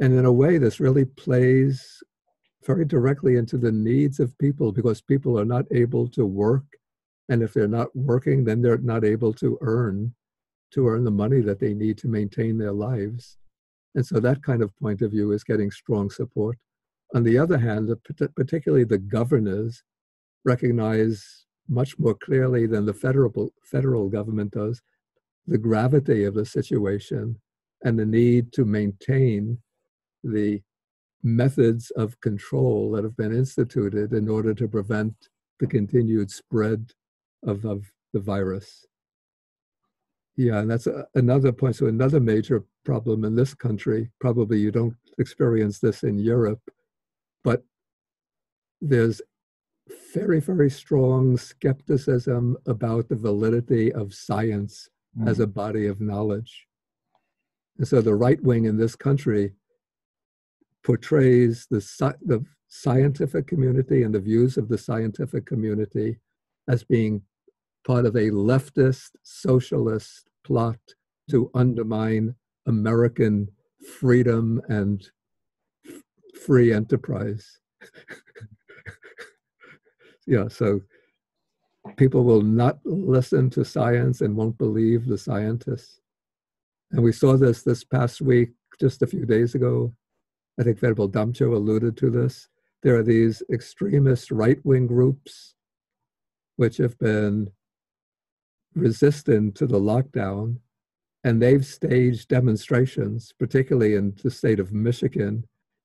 And in a way, this really plays very directly into the needs of people, because people are not able to work. And if they're not working, then they're not able to earn the money that they need to maintain their lives. And so that kind of point of view is getting strong support. On the other hand, particularly the governors recognize much more clearly than the federal government does the gravity of the situation and the need to maintain the methods of control that have been instituted in order to prevent the continued spread of the virus. Yeah, and that's another point. So another major problem in this country, probably you don't experience this in Europe, but there's very, very strong skepticism about the validity of science as a body of knowledge. And so the right wing in this country portrays the scientific community and the views of the scientific community as being part of a leftist socialist plot to undermine American freedom and free enterprise. Yeah, so people will not listen to science and won't believe the scientists. And we saw this past week, just a few days ago. I think Venerable Damcho alluded to this. There are these extremist right-wing groups which have been resistant to the lockdown, and they've staged demonstrations, particularly in the state of Michigan,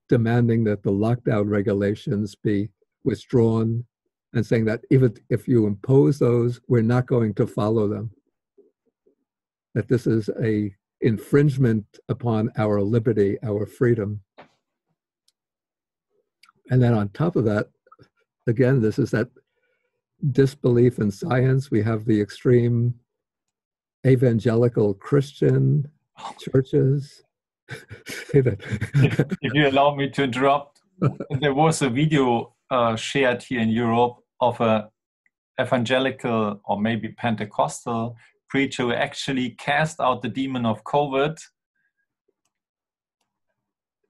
demanding that the lockdown regulations be withdrawn and saying that even if you impose those, we're not going to follow them. That this is an infringement upon our liberty, our freedom. And then on top of that, again, this is that disbelief in science. We have the extreme evangelical Christian churches. If you allow me to interrupt, there was a video shared here in Europe of a evangelical or maybe Pentecostal preacher who actually cast out the demon of COVID.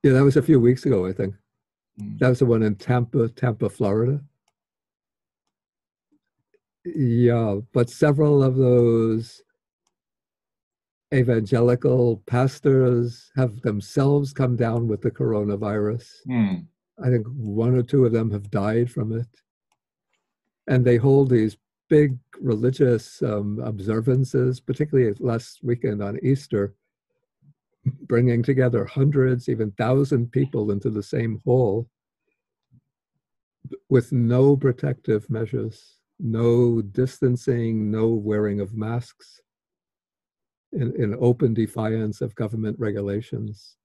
Yeah, that was a few weeks ago, I think. That was the one in Tampa, Florida. Yeah, but several of those evangelical pastors have themselves come down with the coronavirus. I think 1 or 2 of them have died from it. And they hold these big religious observances, particularly last weekend on Easter, bringing together hundreds, even 1,000 people into the same hall with no protective measures, no distancing, no wearing of masks, in open defiance of government regulations.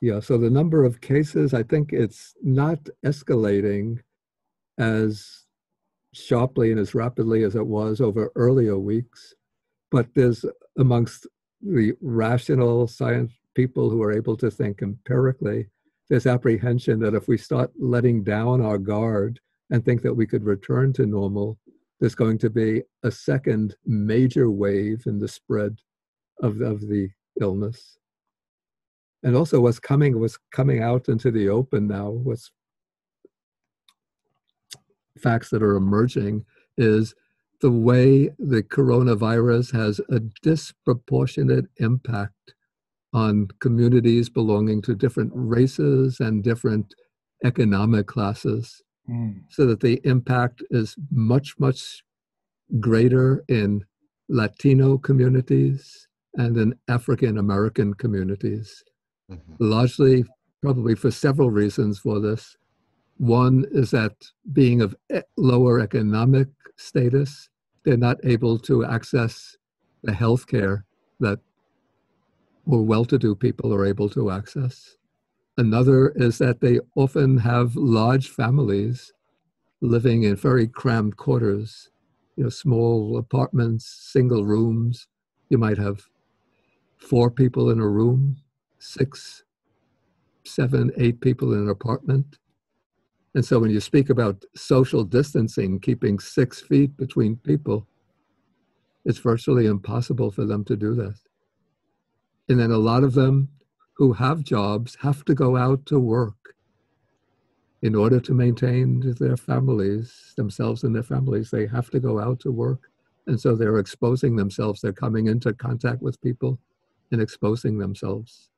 Yeah, so the number of cases, I think it's not escalating as sharply and as rapidly as it was over earlier weeks, but there's amongst the rational science people who are able to think empirically, there's apprehension that if we start letting down our guard and think that we could return to normal, there's going to be a second major wave in the spread of the illness. And also what's coming out into the open now, what's facts that are emerging, is the way the coronavirus has a disproportionate impact on communities belonging to different races and different economic classes, so that the impact is much, much greater in Latino communities and in African American communities. Largely, probably for several reasons for this. One is that being of lower economic status, they're not able to access the health care that more well-to-do people are able to access. Another is that they often have large families living in very crammed quarters, small apartments, single rooms. You might have 4 people in a room, 6, 7, 8 people in an apartment. And so when you speak about social distancing, keeping 6 feet between people, it's virtually impossible for them to do that. And then a lot of them who have jobs have to go out to work in order to maintain their families, themselves and their families. They have to go out to work. And so they're exposing themselves. They're coming into contact with people and exposing themselves.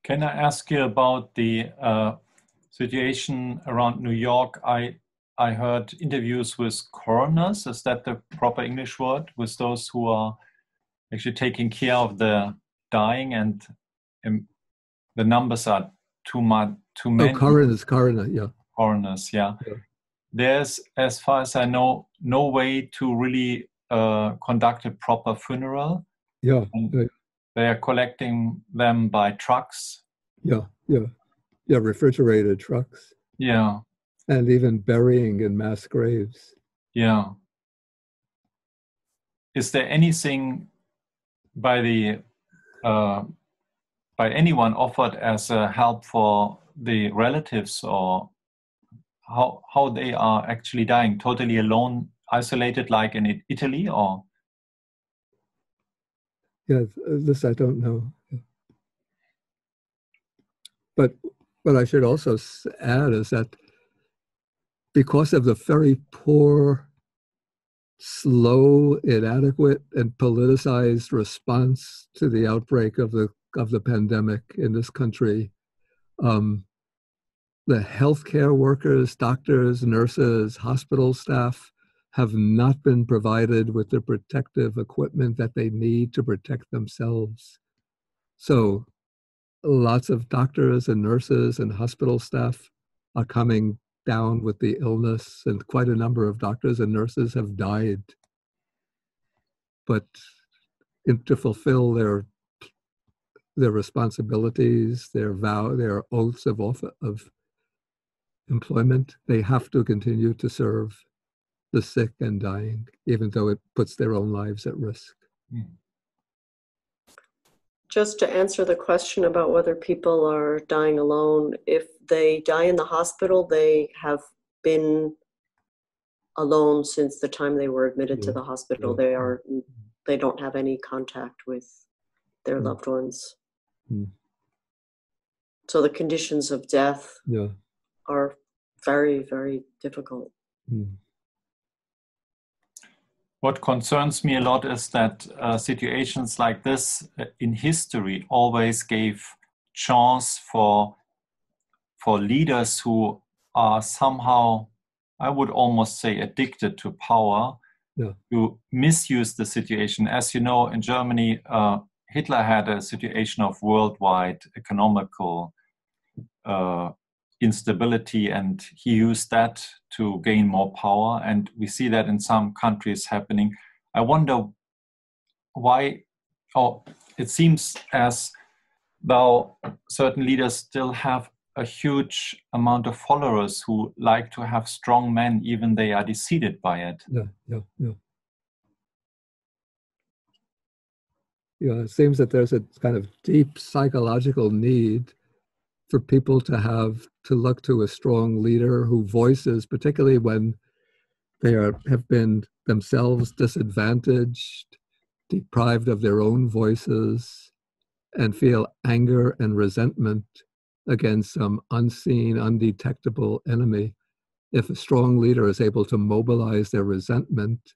Can I ask you about the situation around New York? I heard interviews with coroners. Is that the proper English word? With those who are actually taking care of the dying, and the numbers are too many. Coroner, yeah. Coroners, yeah. There's, as far as I know, no way to really conduct a proper funeral. Yeah. They are collecting them by trucks. Yeah, refrigerated trucks. Yeah. And even burying in mass graves. Yeah. Is there anything by anyone offered as a help for the relatives, or how they are actually dying, totally alone, isolated, like in Italy, or? Yeah, this I don't know. But what I should also add is that because of the very poor, slow, inadequate, and politicized response to the outbreak of the pandemic in this country, the healthcare workers, doctors, nurses, hospital staff have not been provided with the protective equipment that they need to protect themselves. So lots of doctors and nurses and hospital staff are coming down with the illness, and quite a number of doctors and nurses have died. But to fulfill their responsibilities, their oaths of employment, they have to continue to serve the sick and dying, even though it puts their own lives at risk. Just to answer the question about whether people are dying alone, if they die in the hospital, they have been alone since the time they were admitted to the hospital. They don't have any contact with their loved ones. So the conditions of death are very, very difficult. What concerns me a lot is that situations like this in history always gave chance for leaders who are somehow, I would almost say, addicted to power, to misuse the situation. As you know, in Germany, Hitler had a situation of worldwide economical instability, and he used that to gain more power, and we see that in some countries happening. I wonder why, it seems as though certain leaders still have a huge amount of followers who like to have strong men, even they are deceived by it. It seems that there's a kind of deep psychological need for people to look to a strong leader who voices, particularly when they have been themselves disadvantaged, deprived of their own voices, and feel anger and resentment against some unseen, undetectable enemy. If a strong leader is able to mobilize their resentment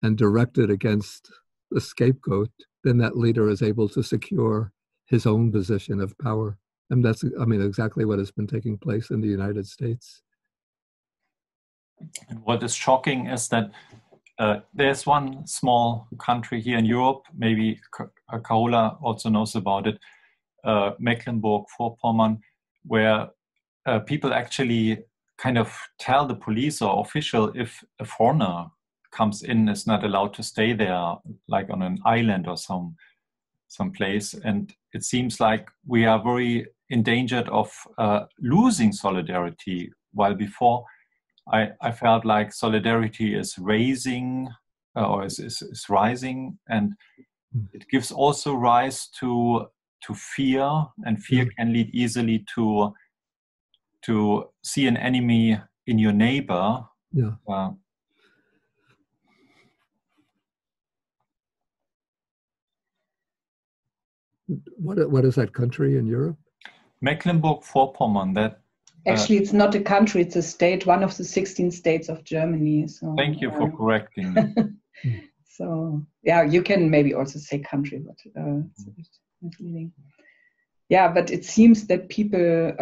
and direct it against the scapegoat, then that leader is able to secure his own position of power. And that's, I mean, exactly what has been taking place in the United States. And what is shocking is that there's one small country here in Europe, maybe Carola also knows about it, Mecklenburg-Vorpommern, where people actually kind of tell the police or official if a foreigner comes in, is not allowed to stay there, like on an island or some place. And it seems like we are very endangered of losing solidarity, while before I felt like solidarity is raising or is rising, and it gives also rise to fear, and fear can lead easily to see an enemy in your neighbor. Yeah. What is that country in Europe? Mecklenburg-Vorpommern. That actually, it's not a country; it's a state, one of the 16 states of Germany. So thank you for correcting me. So yeah, you can maybe also say country, but it's a bit misleading. Yeah, but it seems that people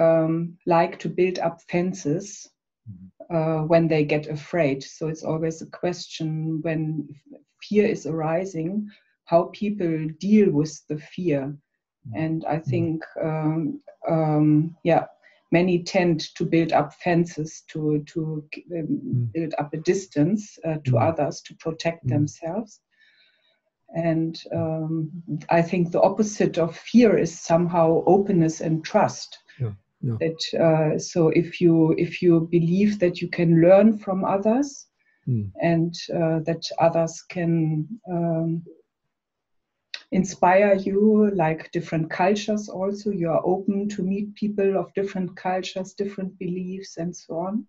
like to build up fences when they get afraid. So it's always a question when fear is arising, how people deal with the fear. And I think, many tend to build up fences to build up a distance to others to protect themselves. And I think the opposite of fear is somehow openness and trust. Yeah. That so if you believe that you can learn from others, and that others can inspire you, like different cultures also, you are open to meet people of different cultures, different beliefs, and so on.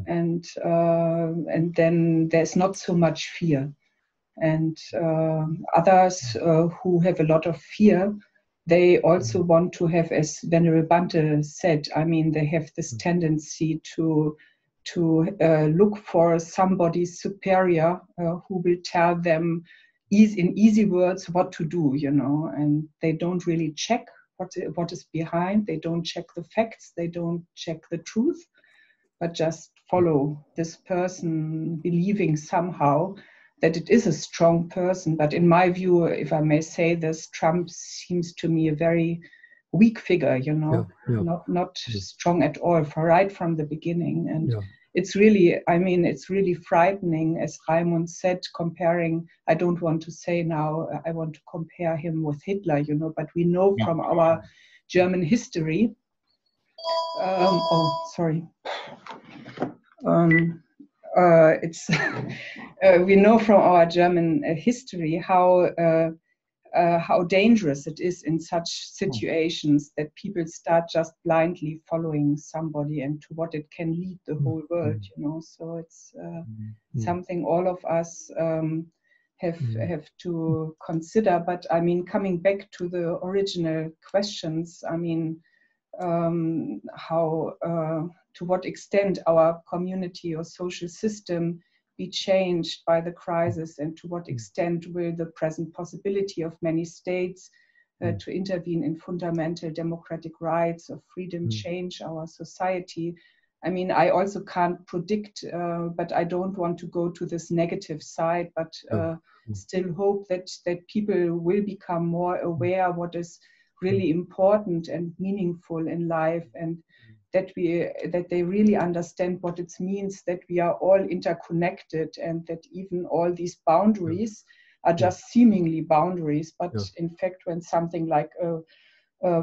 And then there's not so much fear. And others who have a lot of fear, they also want to have, as Venerable Bhante said, I mean, they have this tendency to look for somebody superior who will tell them in easy words what to do, you know, and they don't really check what is behind. They don't check the facts. They don't check the truth, but just follow this person, believing somehow that it is a strong person. But in my view, if I may say this, Trump seems to me a very weak figure, you know, not strong at all, right from the beginning. And it's really, I mean, it's really frightening, as Raimund said, comparing, I don't want to say now, I want to compare him with Hitler, you know, but we know from our German history, we know from our German history how dangerous it is in such situations that people start just blindly following somebody and to what it can lead the whole world, you know. So it's something all of us have to consider. But I mean, coming back to the original questions, I mean, how to what extent our community or social system be changed by the crisis, and to what extent will the present possibility of many states to intervene in fundamental democratic rights of freedom change our society. I mean, I also can't predict, but I don't want to go to this negative side, but still hope that people will become more aware what is really important and meaningful in life, and that they really understand what it means that we are all interconnected, and that even all these boundaries are just seemingly boundaries, but in fact, when something like a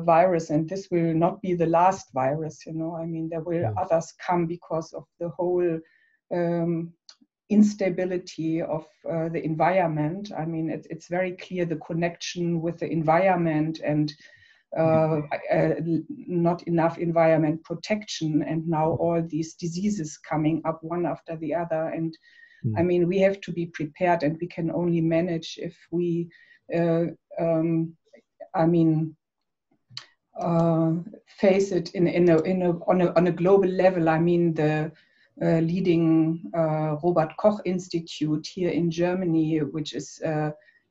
virus, and this will not be the last virus, you know, I mean, there will others come because of the whole instability of the environment. I mean, it's very clear the connection with the environment and not enough environment protection, and now all these diseases coming up one after the other. And I mean, we have to be prepared, and we can only manage if we, face it on a global level. I mean, the leading Robert Koch Institute here in Germany, which is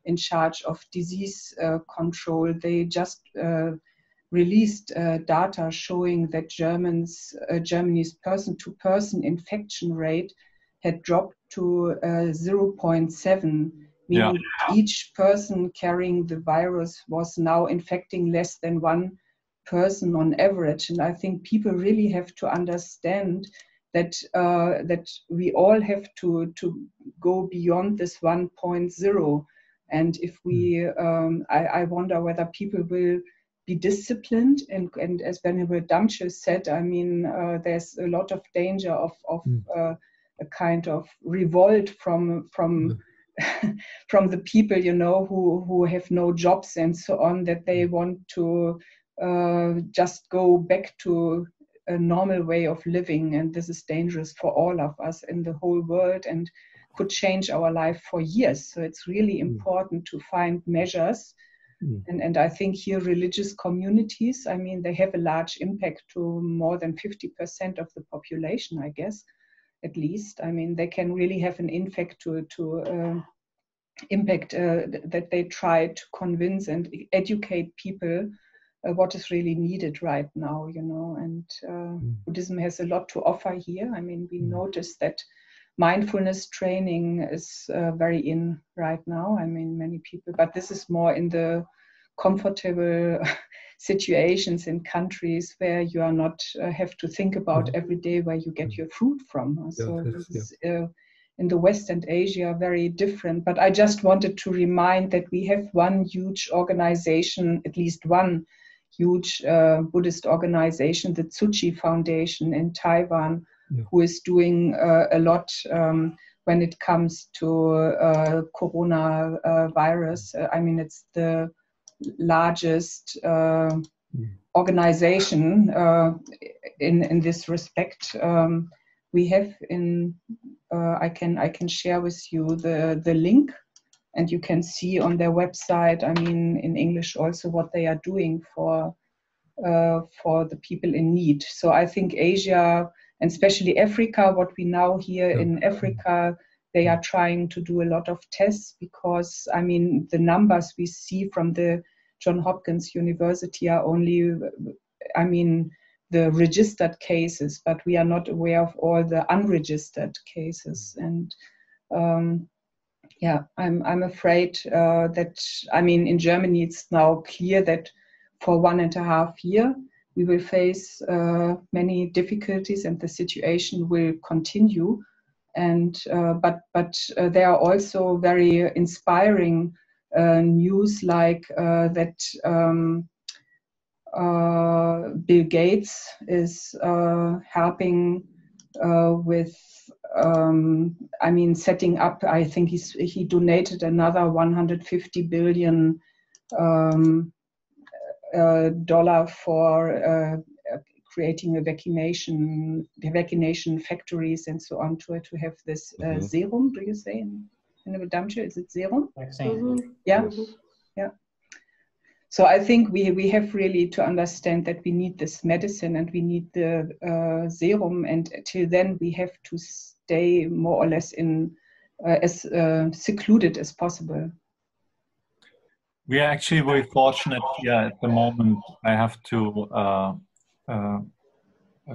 in charge of disease control, they just released data showing that Germany's person-to-person infection rate had dropped to 0.7, meaning each person carrying the virus was now infecting less than one person on average. And I think people really have to understand that that we all have to go beyond this 1.0. And if we, I wonder whether people will be disciplined. And as Venerable Damcho said, I mean, there's a lot of danger of a kind of revolt from from the people, you know, who have no jobs and so on, that they want to just go back to a normal way of living. And this is dangerous for all of us in the whole world and could change our life for years. So it's really important to find measures. And I think here religious communities, I mean, they have a large impact to more than 50% of the population, I guess, at least. I mean, they can really have an impact that they try to convince and educate people what is really needed right now, you know. And Buddhism has a lot to offer here. I mean, we notice that mindfulness training is very in right now. I mean, many people, but this is more in the comfortable situations in countries where you are not have to think about every day where you get your food from. So this is, in the West and Asia, very different. But I just wanted to remind that we have one huge organization, at least one huge Buddhist organization, the Tzuchi Foundation in Taiwan, who is doing a lot when it comes to coronavirus. I mean, it's the largest organization in this respect. We have I can share with you the link, and you can see on their website, I mean, in English also, what they are doing for the people in need. So I think Asia, and especially Africa, what we now hear in Africa, they are trying to do a lot of tests, because, I mean, the numbers we see from the Johns Hopkins University are only, I mean, the registered cases, but we are not aware of all the unregistered cases. And I'm afraid that, I mean, in Germany, it's now clear that for 1.5 years, we will face many difficulties, and the situation will continue. And but there are also very inspiring news, like that Bill Gates is helping with, I mean, setting up. I think he donated another $150 billion dollar for creating a vaccination factories and so on, to have this serum. Do you say in Damcho, is it serum? Vaccine. Yeah, yeah. So I think we have really to understand that we need this medicine and we need the serum, and till then we have to stay more or less in as secluded as possible. We are actually very fortunate here at the moment. I have to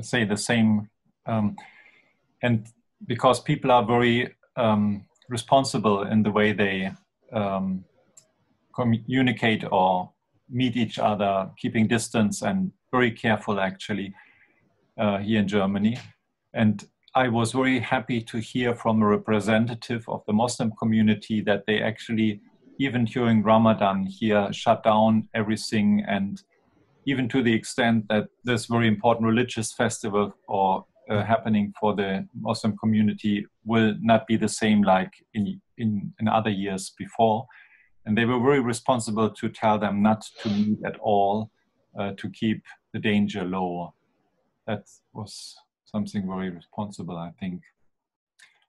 say the same, and because people are very responsible in the way they communicate or meet each other, keeping distance, and very careful actually here in Germany. And I was very happy to hear from a representative of the Muslim community that they actually, even during Ramadan here, shut down everything, and even to the extent that this very important religious festival or happening for the Muslim community will not be the same like in other years before. And they were very responsible to tell them not to meet at all, to keep the danger low. That was something very responsible, I think.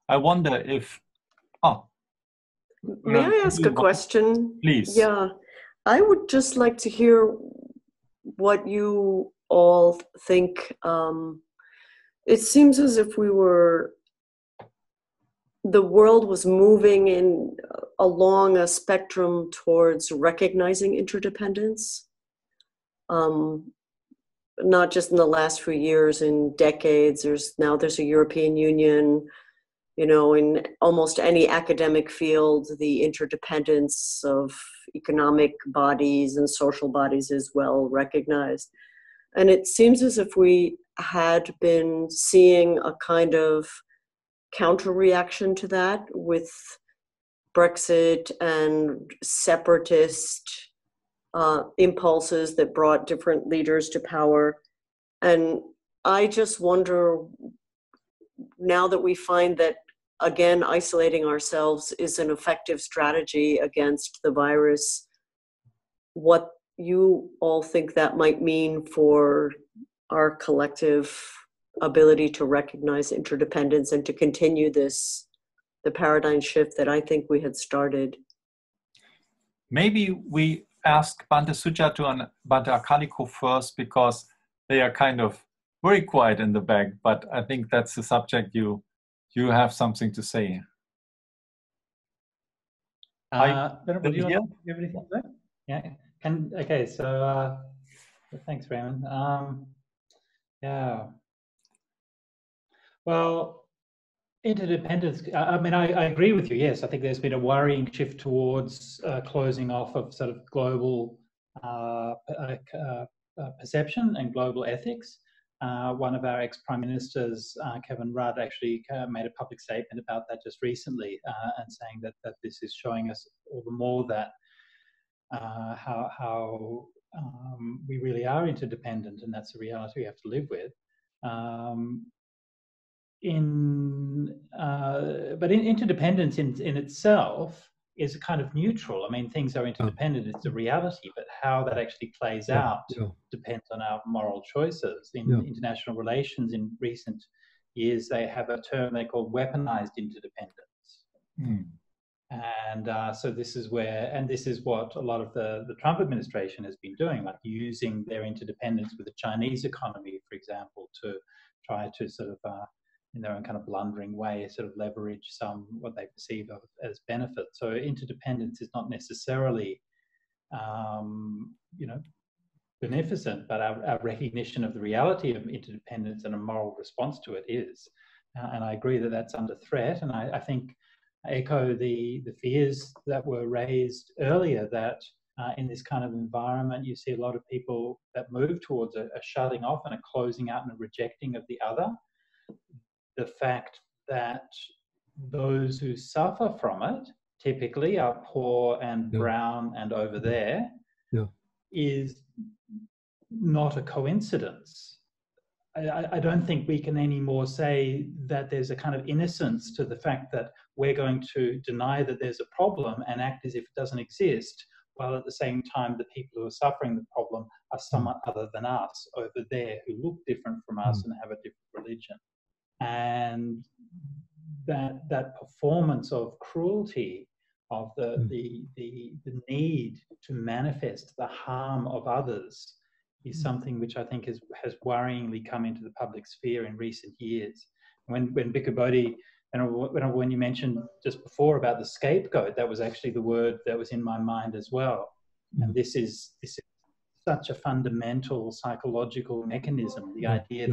I wonder if, may I ask a question? Please. Yeah, I would just like to hear what you all think. It seems as if the world was moving along a spectrum towards recognizing interdependence. Not just in the last few years, in decades. There's a European Union. In almost any academic field, the interdependence of economic bodies and social bodies is well recognized. And it seems as if we had been seeing a kind of counter-reaction to that with Brexit and separatist impulses that brought different leaders to power. And I just wonder, now that we find that, again, isolating ourselves is an effective strategy against the virus, what you all think that might mean for our collective ability to recognize interdependence and to continue the paradigm shift that I think we had started. Maybe we ask Bhante Sujato and Bhante Akaliko first, because they are kind of very quiet in the back, but I think that's the subject you have something to say. Do you have anything to say? Yeah. Okay. So thanks, Raymond. Yeah. Well, interdependence. I mean, I agree with you. Yes, I think there's been a worrying shift towards closing off of sort of global perception and global ethics. One of our ex-prime ministers, Kevin Rudd, actually made a public statement about that just recently, and saying that this is showing us all the more that how we really are interdependent, and that's a reality we have to live with. But interdependence in itself is kind of neutral. I mean, things are interdependent, it's a reality, but how that actually plays out depends on our moral choices. In international relations in recent years, they have a term they call weaponized interdependence. And so this is what a lot of the Trump administration has been doing, like using their interdependence with the Chinese economy, for example, to try to sort of in their own kind of blundering way, sort of leverage what they perceive as benefits. So interdependence is not necessarily, beneficent, but our recognition of the reality of interdependence and a moral response to it is. And I agree that that's under threat. And I think I echo the fears that were raised earlier, that in this kind of environment, you see a lot of people that move towards a shutting off and a closing out and a rejecting of the other. The fact that those who suffer from it typically are poor and brown and over there is not a coincidence. I don't think we can anymore say that there's a kind of innocence to the fact that we're going to deny that there's a problem and act as if it doesn't exist, while at the same time the people who are suffering the problem are someone other than us over there who look different from us and have a different religion. And that performance of cruelty, of the need to manifest the harm of others, is something which I think has worryingly come into the public sphere in recent years. When Bhikkhu Bodhi, when you mentioned just before about the scapegoat, that was actually the word that was in my mind as well. And this is such a fundamental psychological mechanism, the idea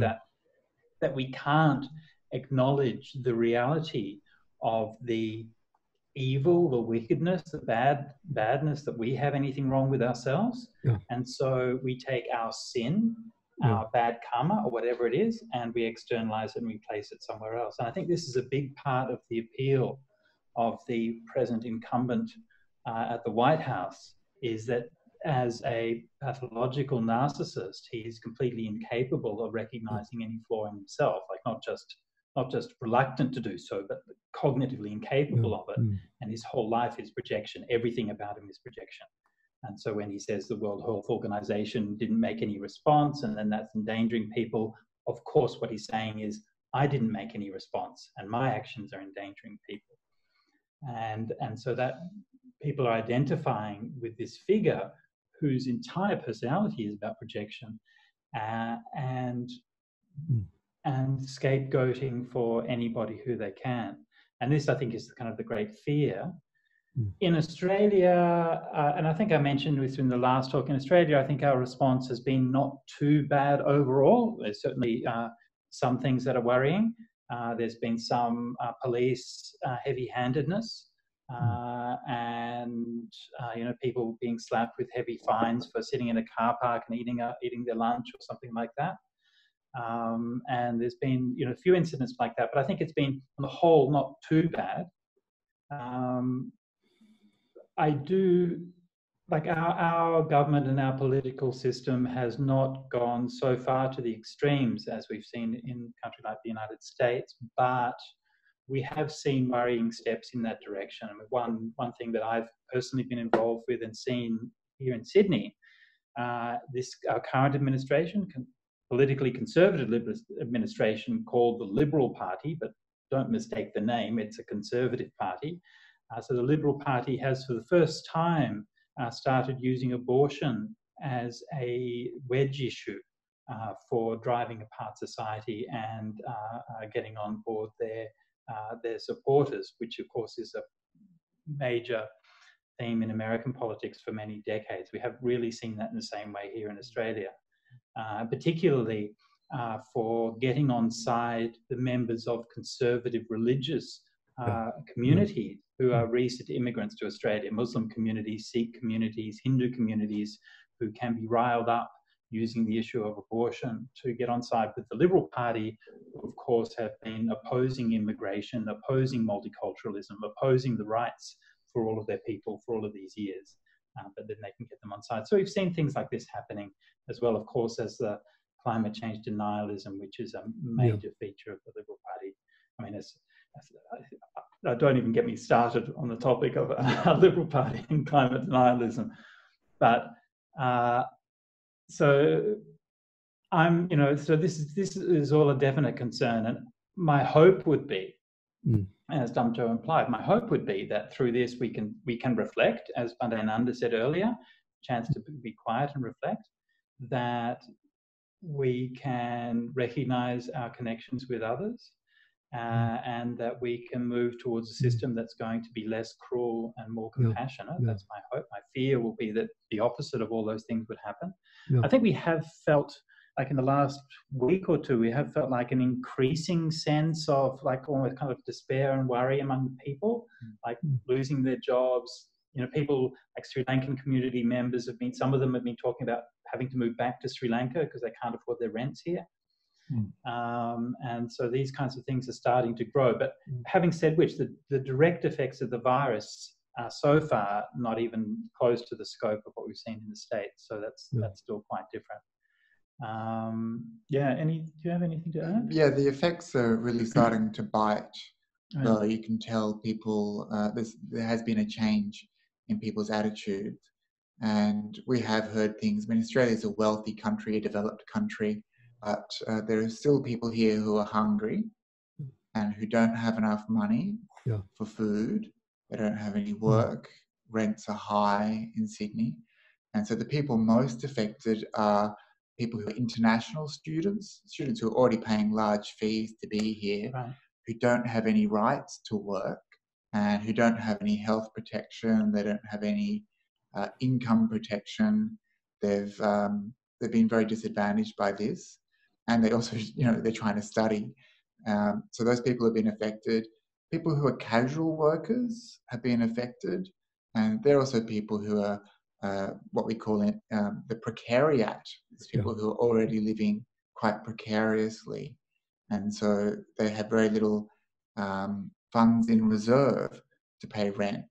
that we can't acknowledge the reality of the evil, the wickedness, the badness, that we have anything wrong with ourselves. And so we take our sin, our bad karma, or whatever it is, and we externalize it and we place it somewhere else. And I think this is a big part of the appeal of the present incumbent at the White House, is that as a pathological narcissist, he is completely incapable of recognizing any flaw in himself, like not just reluctant to do so, but cognitively incapable of it. And his whole life is projection. Everything about him is projection. And so when he says the World Health Organization didn't make any response and then that's endangering people, of course what he's saying is, I didn't make any response and my actions are endangering people. And so that people are identifying with this figure whose entire personality is about projection and scapegoating for anybody who they can. And this, I think, is kind of the great fear. In Australia, and I think I mentioned this in the last talk, in Australia, I think our response has been not too bad overall. There's certainly some things that are worrying. There's been some police heavy-handedness and people being slapped with heavy fines for sitting in a car park and eating their lunch or something like that. And there's been a few incidents like that, but I think it's been on the whole not too bad. I do, like our government and our political system has not gone so far to the extremes as we've seen in a country like the United States, but we have seen worrying steps in that direction. I mean, one thing that I've personally been involved with and seen here in Sydney, our current administration, politically conservative administration called the Liberal Party, but don't mistake the name, it's a conservative party. So the Liberal Party has for the first time started using abortion as a wedge issue for driving apart society and getting on board their supporters, which of course is a major theme in American politics for many decades. We have really seen that in the same way here in Australia, particularly for getting on side the members of conservative religious communities who are recent immigrants to Australia, Muslim communities, Sikh communities, Hindu communities, who can be riled up using the issue of abortion to get on side with the Liberal Party, who of course have been opposing immigration, opposing multiculturalism, opposing the rights for all of their people for all of these years, but then they can get them on side. So we've seen things like this happening as well, of course, as the climate change denialism, which is a major feature of the Liberal Party. I mean, don't even get me started on the topic of a Liberal Party and climate denialism. But so this is all a definite concern, and my hope would be, as Damcho implied, my hope would be that through this we can reflect, as Bhante Ananda said earlier, chance to be quiet and reflect, that we can recognize our connections with others, and that we can move towards a system that's going to be less cruel and more compassionate. That's my hope. My fear will be that the opposite of all those things would happen. I think we have felt, like in the last week or two, we have felt like an increasing sense of like almost kind of despair and worry among people, like losing their jobs. People like Sri Lankan community members some of them have been talking about having to move back to Sri Lanka because they can't afford their rents here. And so these kinds of things are starting to grow. But having said which, the direct effects of the virus are so far not even close to the scope of what we've seen in the States. So that's still quite different. Do you have anything to add? Yeah, the effects are really starting to bite. So you can tell people, there has been a change in people's attitudes. And we have heard things. I mean, Australia is a wealthy country, a developed country, but there are still people here who are hungry and who don't have enough money for food. They don't have any work. Rents are high in Sydney. And so the people most affected are people who are international students who are already paying large fees to be here, who don't have any rights to work and who don't have any health protection. They don't have any income protection. They've been very disadvantaged by this, and they also, they're trying to study. So those people have been affected. People who are casual workers have been affected, and they're also people who are what we call the precariat. It's people who are already living quite precariously, and so they have very little funds in reserve to pay rent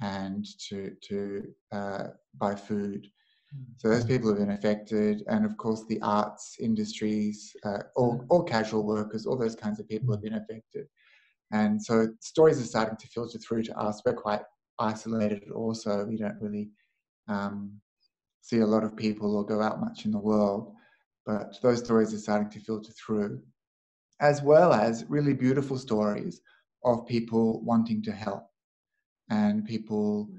and to buy food. So those people have been affected, and of course the arts industries, all casual workers, all those kinds of people have been affected. And so stories are starting to filter through to us. We're quite isolated also. We don't really see a lot of people or go out much in the world, but those stories are starting to filter through, as well as really beautiful stories of people wanting to help and people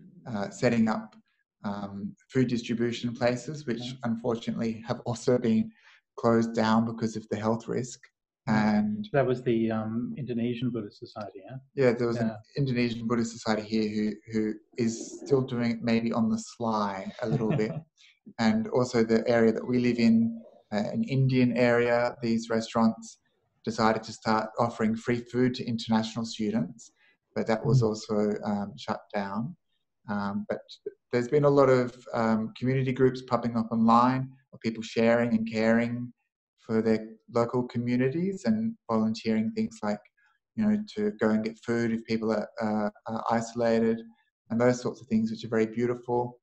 setting up food distribution places, which unfortunately have also been closed down because of the health risk. And that was the Indonesian Buddhist Society, yeah? Yeah, there was an Indonesian Buddhist Society here who is still doing it maybe on the sly a little bit. And also the area that we live in, an Indian area, these restaurants decided to start offering free food to international students, but that was also shut down. But there's been a lot of community groups popping up online of people sharing and caring for their local communities and volunteering things like, you know, to go and get food if people are isolated and those sorts of things, which are very beautiful.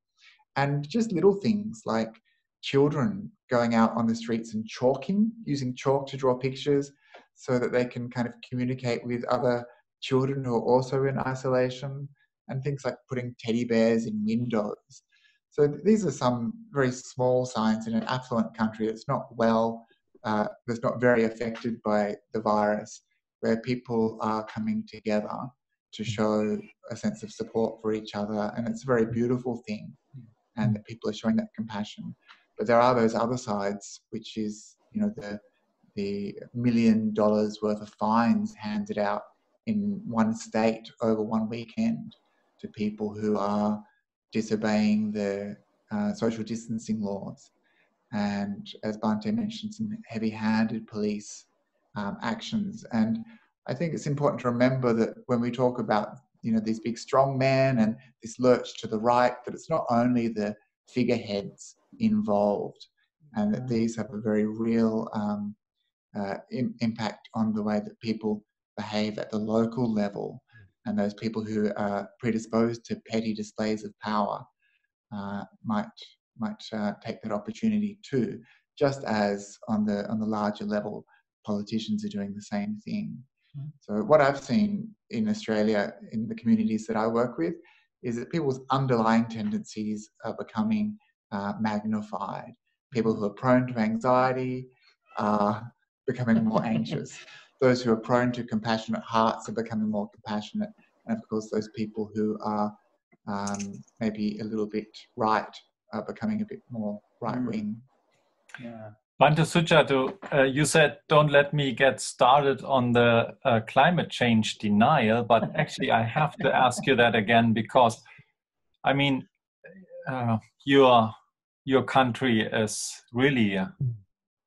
And just little things like children going out on the streets and chalking, using chalk to draw pictures so that they can kind of communicate with other children who are also in isolation, and things like putting teddy bears in windows. So these are some very small signs in an affluent country that's not that's not very affected by the virus, where people are coming together to show a sense of support for each other. And it's a very beautiful thing, and that people are showing that compassion. But there are those other sides, which is, you know, the $1 million worth of fines handed out in one state over one weekend to people who are disobeying the social distancing laws. And as Bhante mentioned, some heavy-handed police actions. And I think it's important to remember that when we talk about, you know, these big strong men and this lurch to the right, that it's not only the figureheads involved, and that these have a very real impact on the way that people behave at the local level. And those people who are predisposed to petty displays of power might take that opportunity too, just as on the larger level, politicians are doing the same thing. So what I've seen in Australia, in the communities that I work with, is that people's underlying tendencies are becoming magnified. People who are prone to anxiety are becoming more anxious. Those who are prone to compassionate hearts are becoming more compassionate. And of course, those people who are maybe a little bit right are becoming a bit more right-wing. Yeah. Bhante Sujato, you said, don't let me get started on the climate change denial, but actually I have to ask you that again, because, I mean, your country is really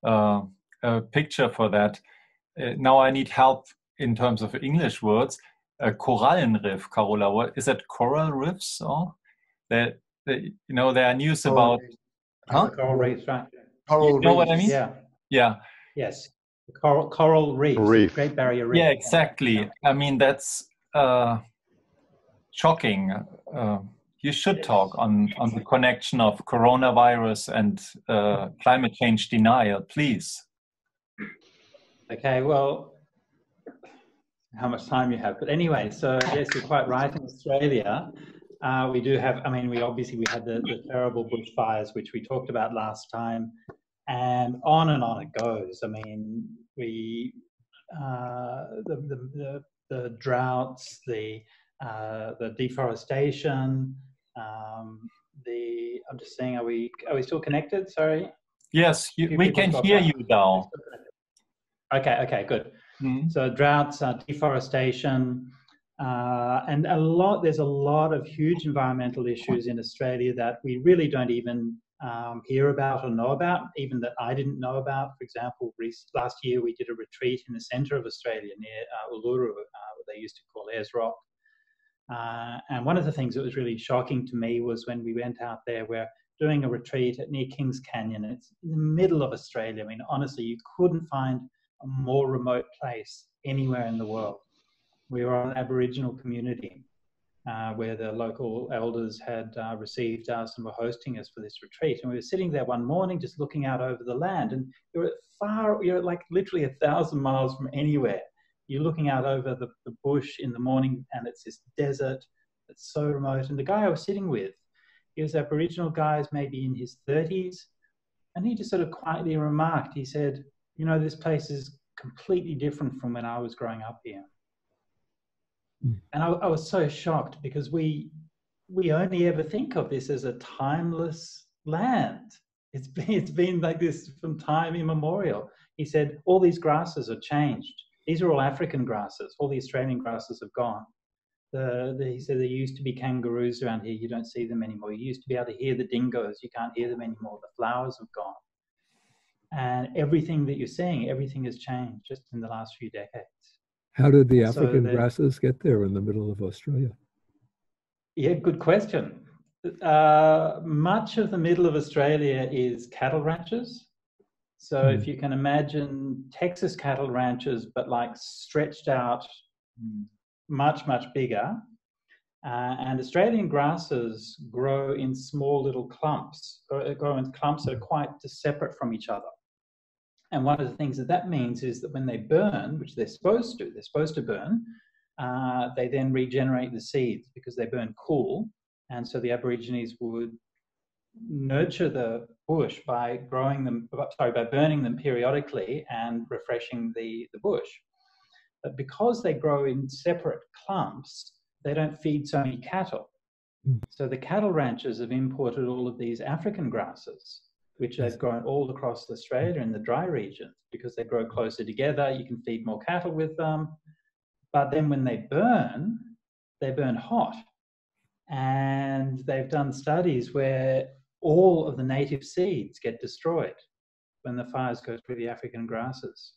a picture for that. Now I need help in terms of English words. Korallenriff, Carola, what is that? Coral reefs? Or you know, there are news about... Coral reefs, right? You know what I mean? Yeah. Yeah. Yes. Coral reefs, Great Barrier Reef. Yeah, exactly. Yeah. I mean, that's shocking. You should talk on the connection of coronavirus and climate change denial, please. Okay, well, how much time you have. But anyway, so yes, you're quite right. In Australia, we do have, I mean, we had the terrible bushfires, which we talked about last time, and on it goes. I mean, the droughts, the deforestation, I'm just saying, are we still connected? Sorry. Yes, we can hear you now. Okay, good. Mm-hmm. So droughts, deforestation, and there's a lot of huge environmental issues in Australia that we really don't even hear about or know about, even that I didn't know about. For example, last year we did a retreat in the centre of Australia near Uluru, what they used to call Ayers Rock. And one of the things that was really shocking to me was when we went out there, we're doing a retreat near Kings Canyon. It's in the middle of Australia. I mean, honestly, you couldn't find a more remote place anywhere in the world. We were on an Aboriginal community where the local elders had received us and were hosting us for this retreat. And we were sitting there one morning just looking out over the land, and you're like literally 1,000 miles from anywhere. You're looking out over the bush in the morning, and it's this desert that's so remote. And the guy I was sitting with, He was Aboriginal guy, maybe in his 30s. And he just sort of quietly remarked, he said, you know, this place is completely different from when I was growing up here. And I was so shocked because we only ever think of this as a timeless land. It's been like this from time immemorial. He said, all these grasses are changed. These are all African grasses. All the Australian grasses have gone. He said there used to be kangaroos around here. You don't see them anymore. You used to be able to hear the dingoes. You can't hear them anymore. The flowers have gone. And everything that you're seeing, everything has changed just in the last few decades. How did the African grasses get there in the middle of Australia? Yeah, good question. Much of the middle of Australia is cattle ranches. So if you can imagine Texas cattle ranches, but like stretched out much, much bigger. And Australian grasses grow in small little clumps, or grow in clumps that are quite separate from each other. And one of the things that means is that when they burn, which they're supposed to burn, they then regenerate the seeds because they burn cool. And so the Aborigines would nurture the bush by burning them periodically and refreshing the bush. But because they grow in separate clumps, they don't feed so many cattle. So the cattle ranchers have imported all of these African grasses, which they've grown all across Australia in the dry regions because they grow closer together. You can feed more cattle with them. But then when they burn hot. And they've done studies where all of the native seeds get destroyed when the fires go through the African grasses.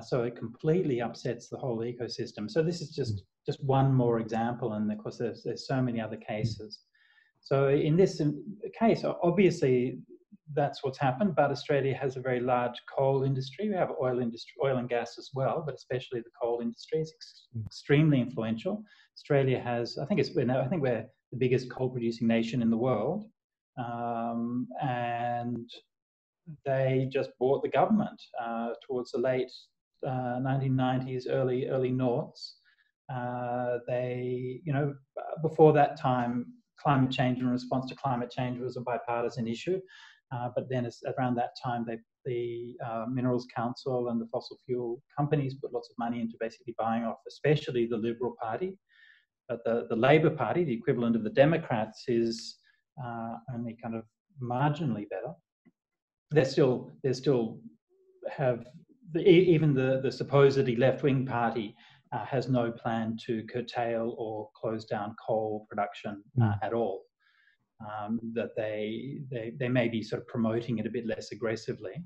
So it completely upsets the whole ecosystem. So this is just one more example, and of course there's so many other cases. So in this case, obviously that's what's happened, but Australia has a very large coal industry. We have oil and gas as well, but especially the coal industry is extremely influential. Australia has, I think we're the biggest coal producing nation in the world. And they just bought the government towards the late 1990s, early noughts. Before that time, climate change and response to climate change was a bipartisan issue. But then around that time, the Minerals Council and the fossil fuel companies put lots of money into basically buying off, especially the Liberal Party. But the Labor Party, the equivalent of the Democrats, is only kind of marginally better. They still have, even the supposedly left-wing party has no plan to curtail or close down coal production at all. That they may be sort of promoting it a bit less aggressively.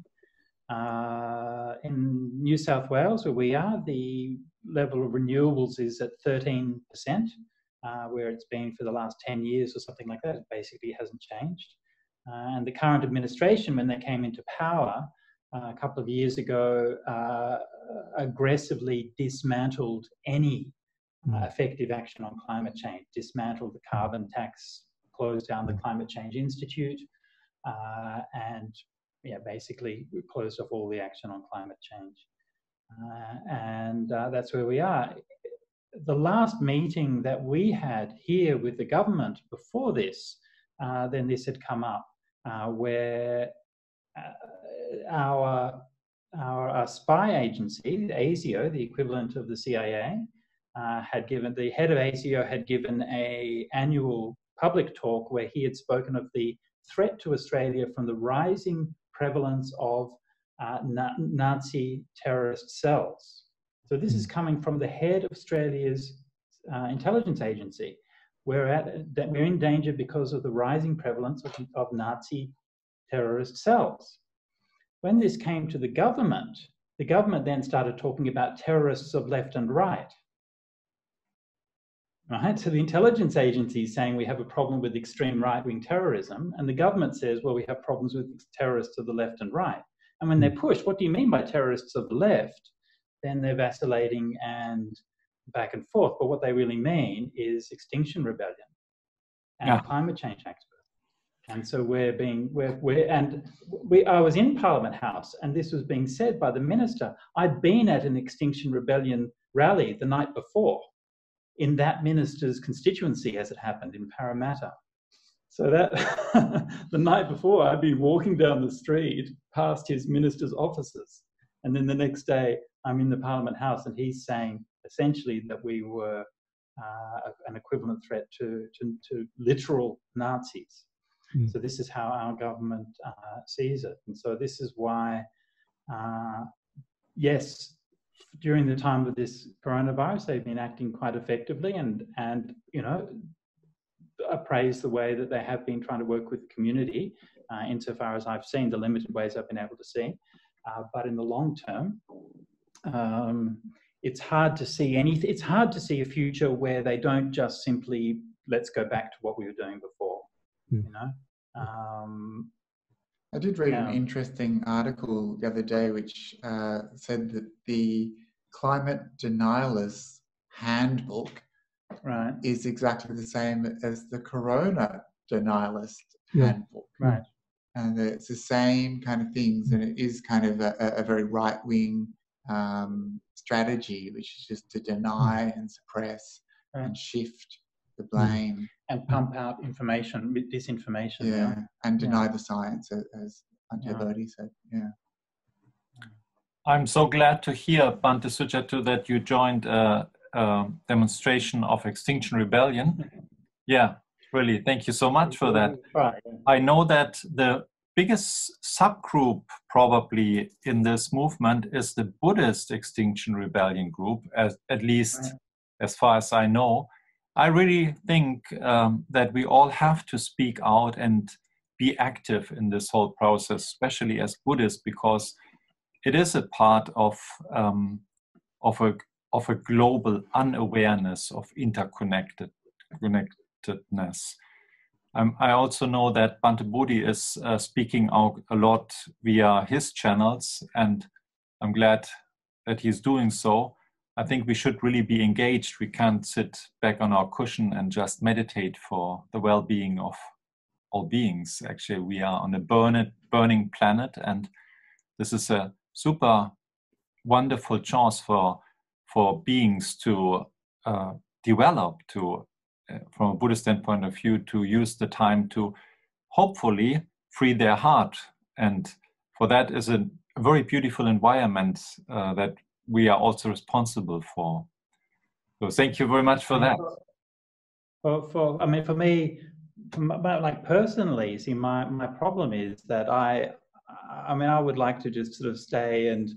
In New South Wales, where we are, the level of renewables is at 13%, where it's been for the last 10 years or something like that. It basically hasn't changed. And the current administration, when they came into power a couple of years ago, aggressively dismantled any effective action on climate change, dismantled the carbon tax, closed down the Climate Change Institute, and basically closed off all the action on climate change. And that's where we are. The last meeting that we had here with the government before this, then this had come up, where our spy agency, ASIO, the equivalent of the CIA, the head of ASIO had given an annual public talk where he had spoken of the threat to Australia from the rising prevalence of Nazi terrorist cells. So this is coming from the head of Australia's intelligence agency. We're in danger because of the rising prevalence of Nazi terrorist cells. When this came to the government then started talking about terrorists of left and right. Right? So the intelligence agency is saying we have a problem with extreme right-wing terrorism, and the government says, well, we have problems with terrorists of the left and right. And when they're pushed, what do you mean by terrorists of the left? Then they're vacillating and back and forth. But what they really mean is Extinction Rebellion and climate change experts. And so I was in Parliament House, and this was being said by the minister. I'd been at an Extinction Rebellion rally the night before in that minister's constituency, as it happened, in Parramatta. So that the night before, I'd been walking down the street past his minister's offices. And then the next day, I'm in the Parliament House, and he's saying essentially that we were an equivalent threat to literal Nazis. So this is how our government sees it. And so this is why, yes, during the time of this coronavirus, they've been acting quite effectively and you know, appraise the way that they have been trying to work with the community, insofar as I've seen, the limited ways I've been able to see. But in the long term, it's hard to see anything. It's hard to see a future where they don't just simply let's go back to what we were doing before. You know. I did read an interesting article the other day which said that the climate denialist handbook is exactly the same as the corona denialist handbook. Right. And it's the same kind of things, and it is kind of a very right-wing strategy, which is just to deny and suppress and shift the blame. And pump out information, disinformation. And deny the science, as Bhante Bodhi said. I'm so glad to hear, Bhante Sujato, that you joined a demonstration of Extinction Rebellion. Yeah, really, thank you so much for that. I know that the biggest subgroup probably in this movement is the Buddhist Extinction Rebellion group, at least as far as I know. I really think that we all have to speak out and be active in this whole process, especially as Buddhists, because it is a part of a global unawareness of interconnectedness. I also know that Bhante Bodhi is speaking out a lot via his channels, and I'm glad that he's doing so. I think we should really be engaged. We can't sit back on our cushion and just meditate for the well-being of all beings. Actually, we are on a burning planet, and this is a super wonderful chance for beings to develop, to from a Buddhist standpoint of view, to use the time to hopefully free their heart. And for that is a very beautiful environment that we are also responsible for. So thank you very much for that. I mean, for me, like personally, see, my problem is that I mean, I would like to just sort of stay, and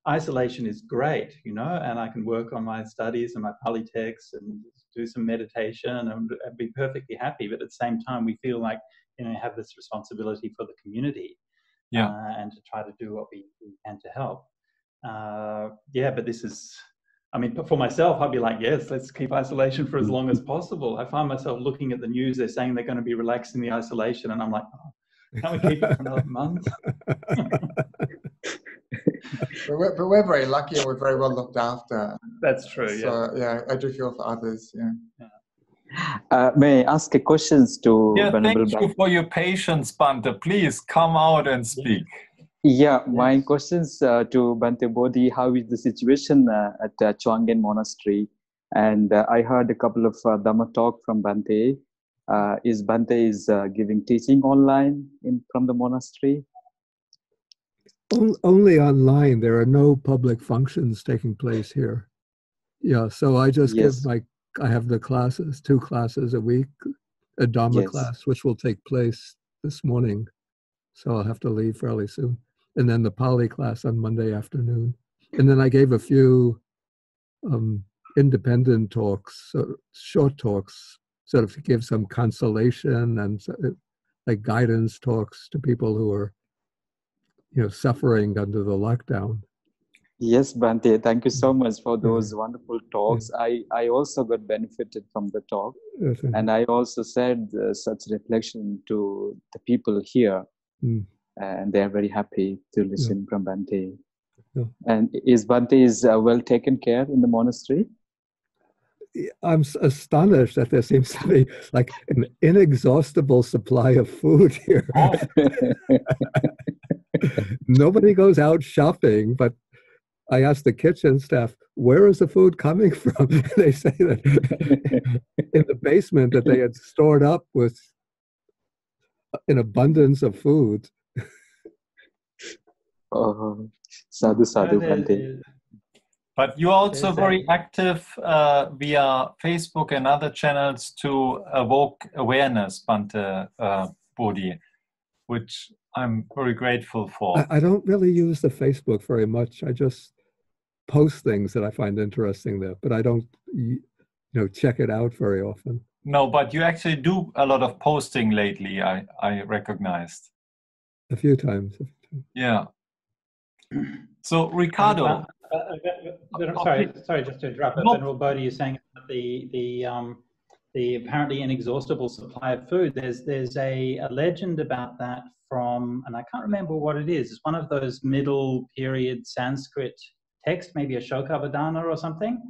isolation is great, you know, and I can work on my studies and my Pali texts and do some meditation and be perfectly happy. But at the same time, we feel like, you know, have this responsibility for the community, and to try to do what we can to help. But this is, I mean, for myself, I'd be like, yes, let's keep isolation for as long as possible. I find myself looking at the news, they're saying they're going to be relaxing the isolation, and I'm like, oh, can't we keep it for another month? But we're very lucky, and we're very well looked after. That's true, so, I do feel for others, May I ask a questions to thank you for your patience, Bhante. Please come out and speak. My questions to Bhante Bodhi: how is the situation at Chwangen Monastery? And I heard a couple of Dhamma talk from Bhante. Is Bhante giving teaching online from the monastery? Only online. There are no public functions taking place here. So I just I have the classes, 2 classes a week, a Dhamma class, which will take place this morning. So I'll have to leave fairly soon. And then the Pali class on Monday afternoon. And then I gave a few independent talks, short talks, sort of to give some consolation and like guidance talks to people who are, you know, suffering under the lockdown. Yes, Bhante, thank you so much for those wonderful talks. I also got benefited from the talk. And I also said such reflection to the people here. And they're very happy to listen from Bhante. And is Bhante well taken care in the monastery? I'm astonished that there seems to be like an inexhaustible supply of food here. Nobody goes out shopping, but I asked the kitchen staff, where is the food coming from? They say that in the basement that they had stored up with an abundance of food. Sadhu, sadhu, Bhante. But you're also very active via Facebook and other channels to evoke awareness, Bhante Bodhi, which I'm very grateful for. I don't really use the Facebook very much. I just post things that I find interesting there, but I don't, check it out very often. No, but you actually do a lot of posting lately, I recognized. A few times. Yeah. So, Ricardo. Sorry, just to interrupt. Venerable Bodhi, you're saying about the apparently inexhaustible supply of food. There's a legend about that from, and I can't remember what it is. It's one of those middle period Sanskrit texts, maybe a Shokavadana or something,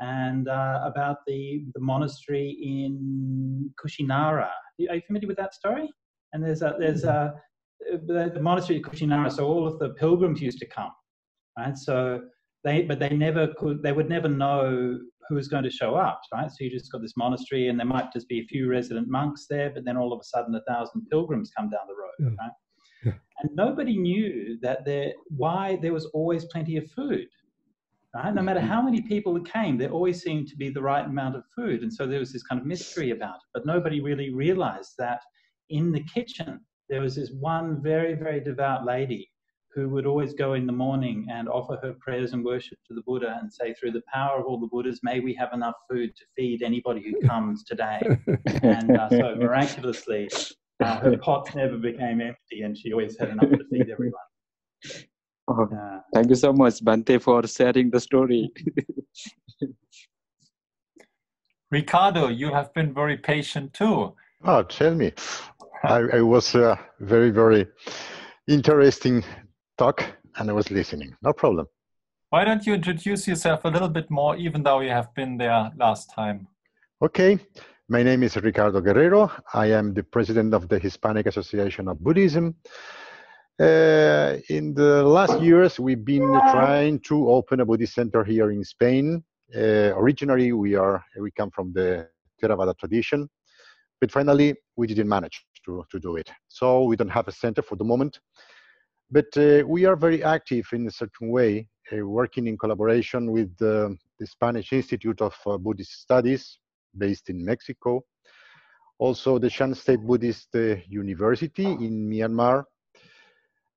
and about the monastery in Kushinara. Are you familiar with that story? And there's the monastery of Kushinara. So all of the pilgrims used to come, right? So they would never know who was going to show up, right? So you just got this monastery, and there might just be a few resident monks there, but then all of a sudden 1,000 pilgrims come down the road, right? Yeah. And nobody knew why there was always plenty of food, right? No matter how many people that came, there always seemed to be the right amount of food, and so there was this kind of mystery about it. But nobody really realized that in the kitchen there was this one very, very devout lady who would always go in the morning and offer her prayers and worship to the Buddha and say, through the power of all the Buddhas, may we have enough food to feed anybody who comes today. And so miraculously, her pots never became empty, and she always had enough to feed everyone. Thank you so much, Bhante, for sharing the story. Ricardo, you have been very patient too. Oh, tell me. I was very, very interesting talk, and I was listening. No problem. Why don't you introduce yourself a little bit more, even though you have been there last time? Okay. My name is Ricardo Guerrero. I am the president of the Hispanic Association of Buddhism. In the last years, we've been trying to open a Buddhist center here in Spain. Originally, we come from the Theravada tradition, but finally, we didn't manage to do it. So we don't have a center for the moment. But we are very active in a certain way, working in collaboration with the Spanish Institute of Buddhist Studies, based in Mexico. Also, the Shan State Buddhist University in Myanmar,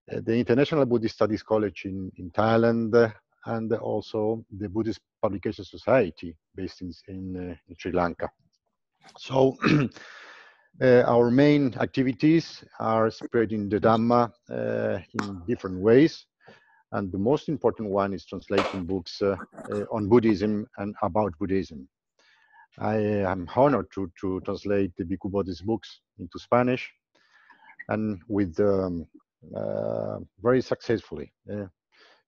the International Buddhist Studies College in Thailand, and also the Buddhist Publication Society, based in Sri Lanka. So, our main activities are spreading the Dhamma in different ways, and the most important one is translating books on Buddhism and about Buddhism. I am honored to translate the Bhikkhu Bodhi's books into Spanish, and with very successfully,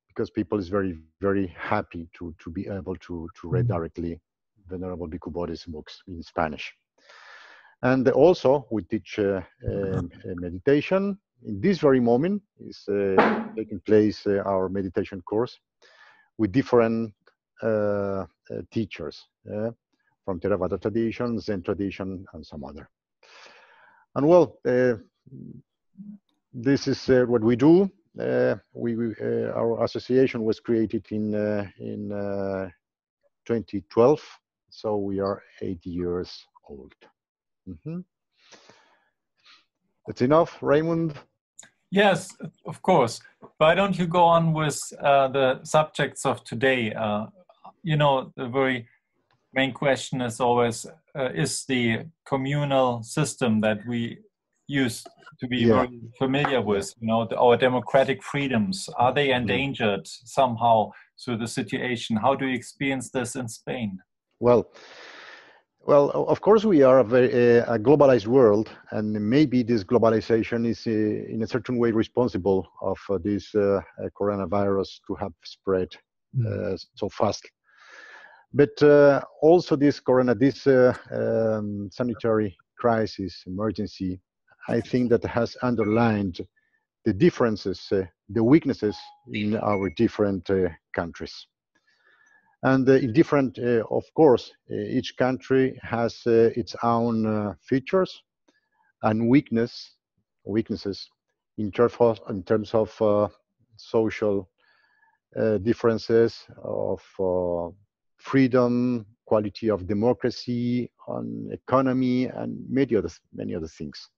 because people is very, very happy to be able to read directly Venerable Bhikkhu Bodhi's books in Spanish. And also, we teach meditation. In this very moment is taking place our meditation course with different teachers from Theravada tradition, Zen tradition, and some other. And well, this is what we do. Our association was created in 2012, so we are 8 years old. Mm-hmm. That's enough, Raimund? Yes, of course. Why don't you go on with the subjects of today? The very main question is always, is the communal system that we used to be very familiar with, our democratic freedoms, are they endangered somehow through the situation? How do you experience this in Spain? Well, of course, we are a globalized world, and maybe this globalization is in a certain way responsible of this coronavirus to have spread so fast. But also this sanitary crisis, emergency, I think that has underlined the differences, the weaknesses in our different countries. And in different, of course, each country has its own features and weakness weaknesses in terms of social differences, of freedom, quality of democracy, on economy, and many other things.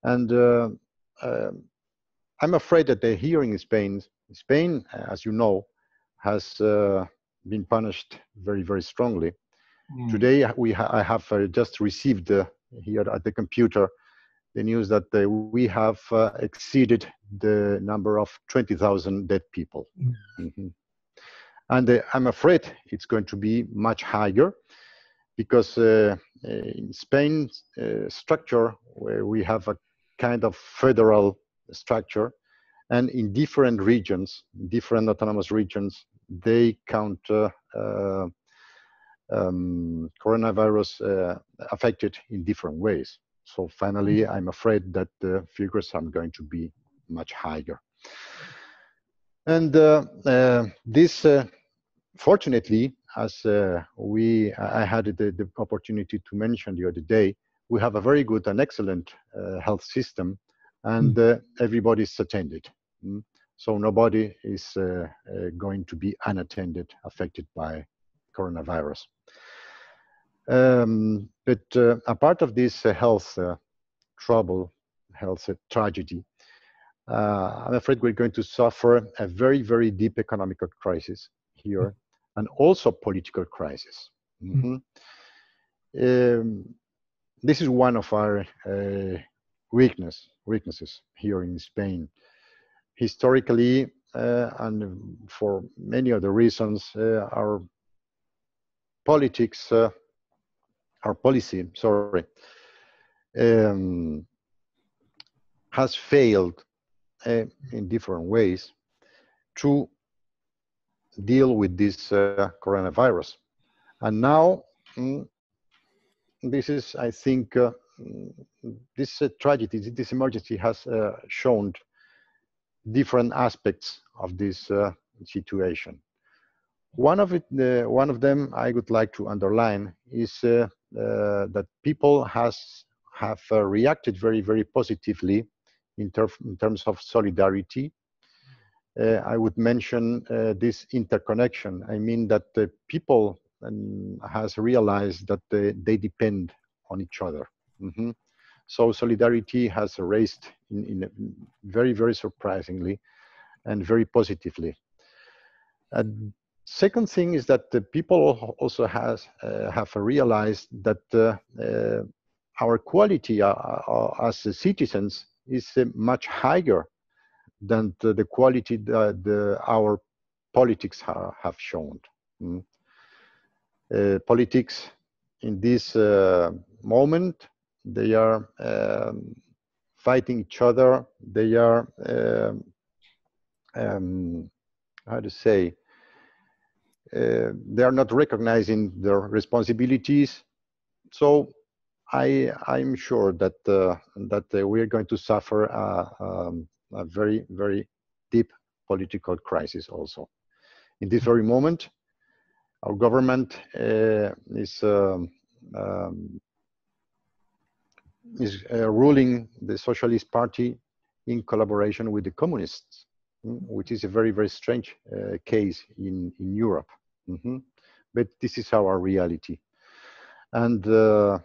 And I'm afraid that here in Spain, as you know, has been punished very, very strongly. Today, I have just received here at the computer the news that we have exceeded the number of 20,000 dead people. And I'm afraid it's going to be much higher, because in Spain's structure, where we have a kind of federal structure, and in different regions, different autonomous regions, they count coronavirus affected in different ways. So finally, I'm afraid that the figures are going to be much higher. And this, fortunately, as I had the opportunity to mention the other day, we have a very good and excellent health system, and everybody's attended. So nobody is going to be unattended, affected by coronavirus. But apart of this health trouble, health tragedy, I'm afraid we're going to suffer a very, very deep economic crisis here, and also political crisis. This is one of our weaknesses here in Spain. Historically, and for many other reasons, our politics, our policy, has failed in different ways to deal with this coronavirus. And now, this is, I think, this tragedy, this emergency has shown different aspects of this situation. One of them I would like to underline is that people have reacted very, very positively in terms of solidarity. I would mention this interconnection. I mean that the people has realized that they depend on each other. So solidarity has raised in very, very surprisingly and very positively. Second thing is that the people also have realized that our quality as citizens is much higher than the quality that our politics have shown. Politics in this moment, they are fighting each other. They are, how to say, they are not recognizing their responsibilities. So I'm sure that we are going to suffer a very, very deep political crisis also. In this very moment, our government is ruling the Socialist Party in collaboration with the communists, which is a very, very strange case in Europe. But this is our reality. And the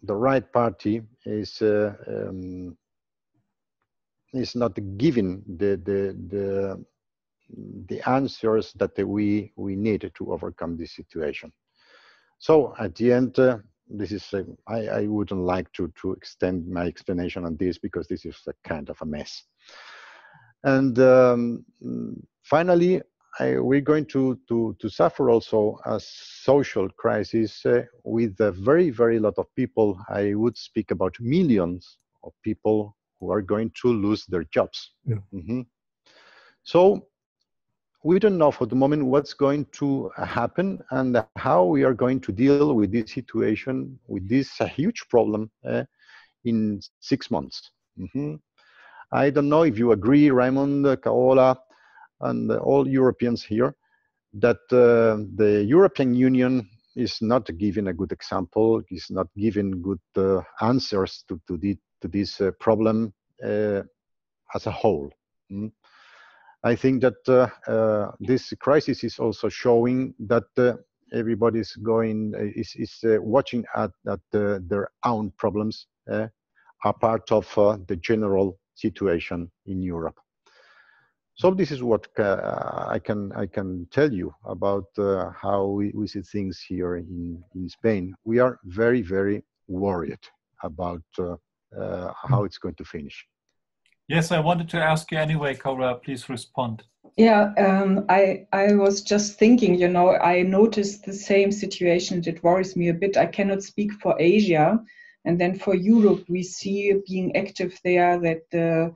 right party is not giving the answers that we need to overcome this situation. So at the end, this is I wouldn't like to extend my explanation on this, because this is a kind of a mess. And finally, we're going to suffer also a social crisis with a very, very lot of people. I would speak about millions of people who are going to lose their jobs. So we don't know for the moment what's going to happen and how we are going to deal with this situation, with this huge problem in 6 months. I don't know if you agree, Raimund, Carola, and all Europeans here, that the European Union is not giving a good example, is not giving good answers to this problem as a whole. I think that this crisis is also showing that everybody's watching at their own problems are part of the general situation in Europe. So this is what I can tell you about how we see things here in Spain. We are very, very worried about how it's going to finish. Yes, I wanted to ask you anyway, Carola, please respond. Yeah, I was just thinking, you know, I noticed the same situation that worries me a bit. I cannot speak for Asia. And then for Europe, we see being active there that the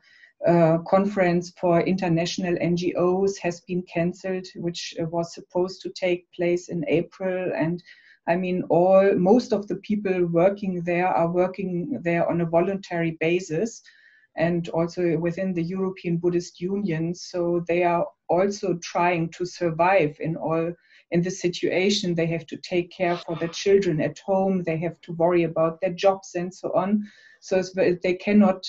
conference for international NGOs has been cancelled, which was supposed to take place in April. And I mean, most of the people working there are working there on a voluntary basis, and also within the European Buddhist Union. So they are also trying to survive in this situation. They have to take care for their children at home. They have to worry about their jobs and so on. So they cannot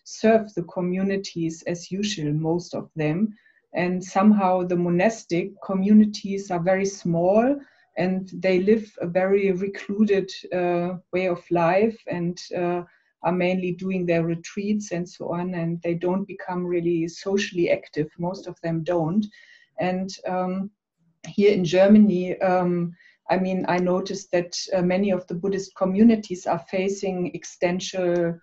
serve the communities as usual, most of them. And somehow the monastic communities are very small, and they live a very recluded way of life, and are mainly doing their retreats and so on, and they don't become really socially active. Most of them don't. And here in Germany, I mean, I noticed that many of the Buddhist communities are facing existential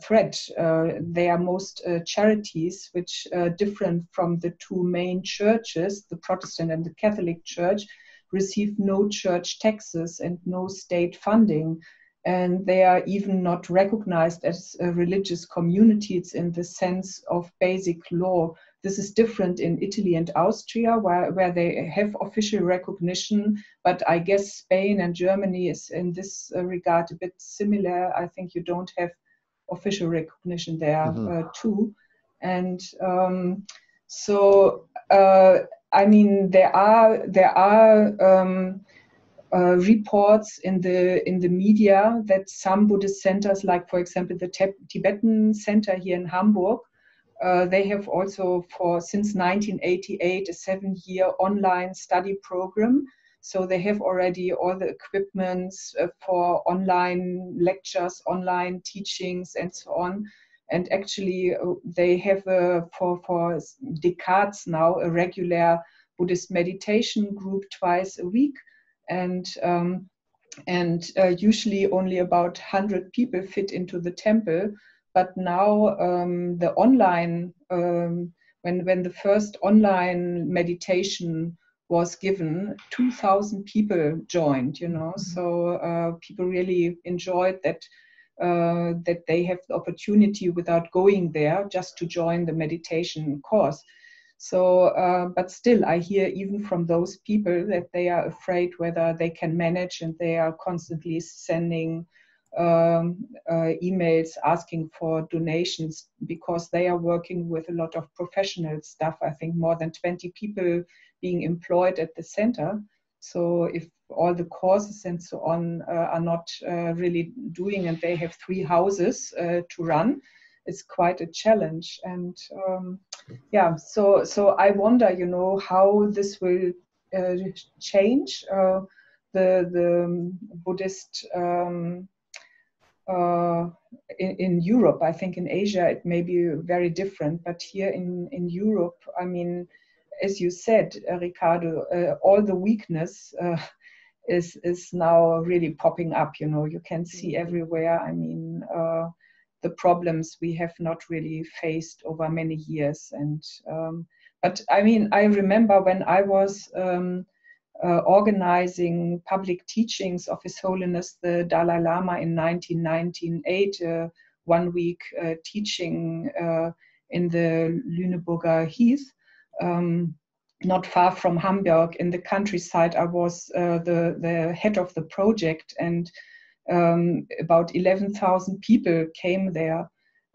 threat. They are most charities, which different from the two main churches, the Protestant and the Catholic Church, receive no church taxes and no state funding. And they are even not recognized as religious communities in the sense of basic law. This is different in Italy and Austria, where they have official recognition, but I guess Spain and Germany is in this regard a bit similar. I think you don't have official recognition there too. And I mean, there are reports in the media that some Buddhist centers, like for example the Tibetan Center here in Hamburg, they have also since 1988 a 7-year online study program. So they have already all the equipments for online lectures, online teachings, and so on. And actually, they have for decades now a regular Buddhist meditation group twice a week. And usually only about 100 people fit into the temple. But now the online, when the first online meditation was given, 2,000 people joined, you know. So people really enjoyed that they have the opportunity without going there just to join the meditation course. So, but still, I hear even from those people that they are afraid whether they can manage, and they are constantly sending emails asking for donations, because they are working with a lot of professional staff. I think more than 20 people being employed at the center. So if all the courses and so on are not really doing, and they have 3 houses to run, it's quite a challenge. And yeah, so I wonder, you know, how this will change the Buddhist in Europe. I think in Asia it may be very different, but here in Europe, I mean, as you said, Ricardo, all the weakness is now really popping up. You know, you can see everywhere. I mean, the problems we have not really faced over many years. And but I mean, I remember when I was organizing public teachings of His Holiness the Dalai Lama in 1998, 1-week teaching in the Lüneburger Heath, not far from Hamburg in the countryside. I was the head of the project, and about 11,000 people came there.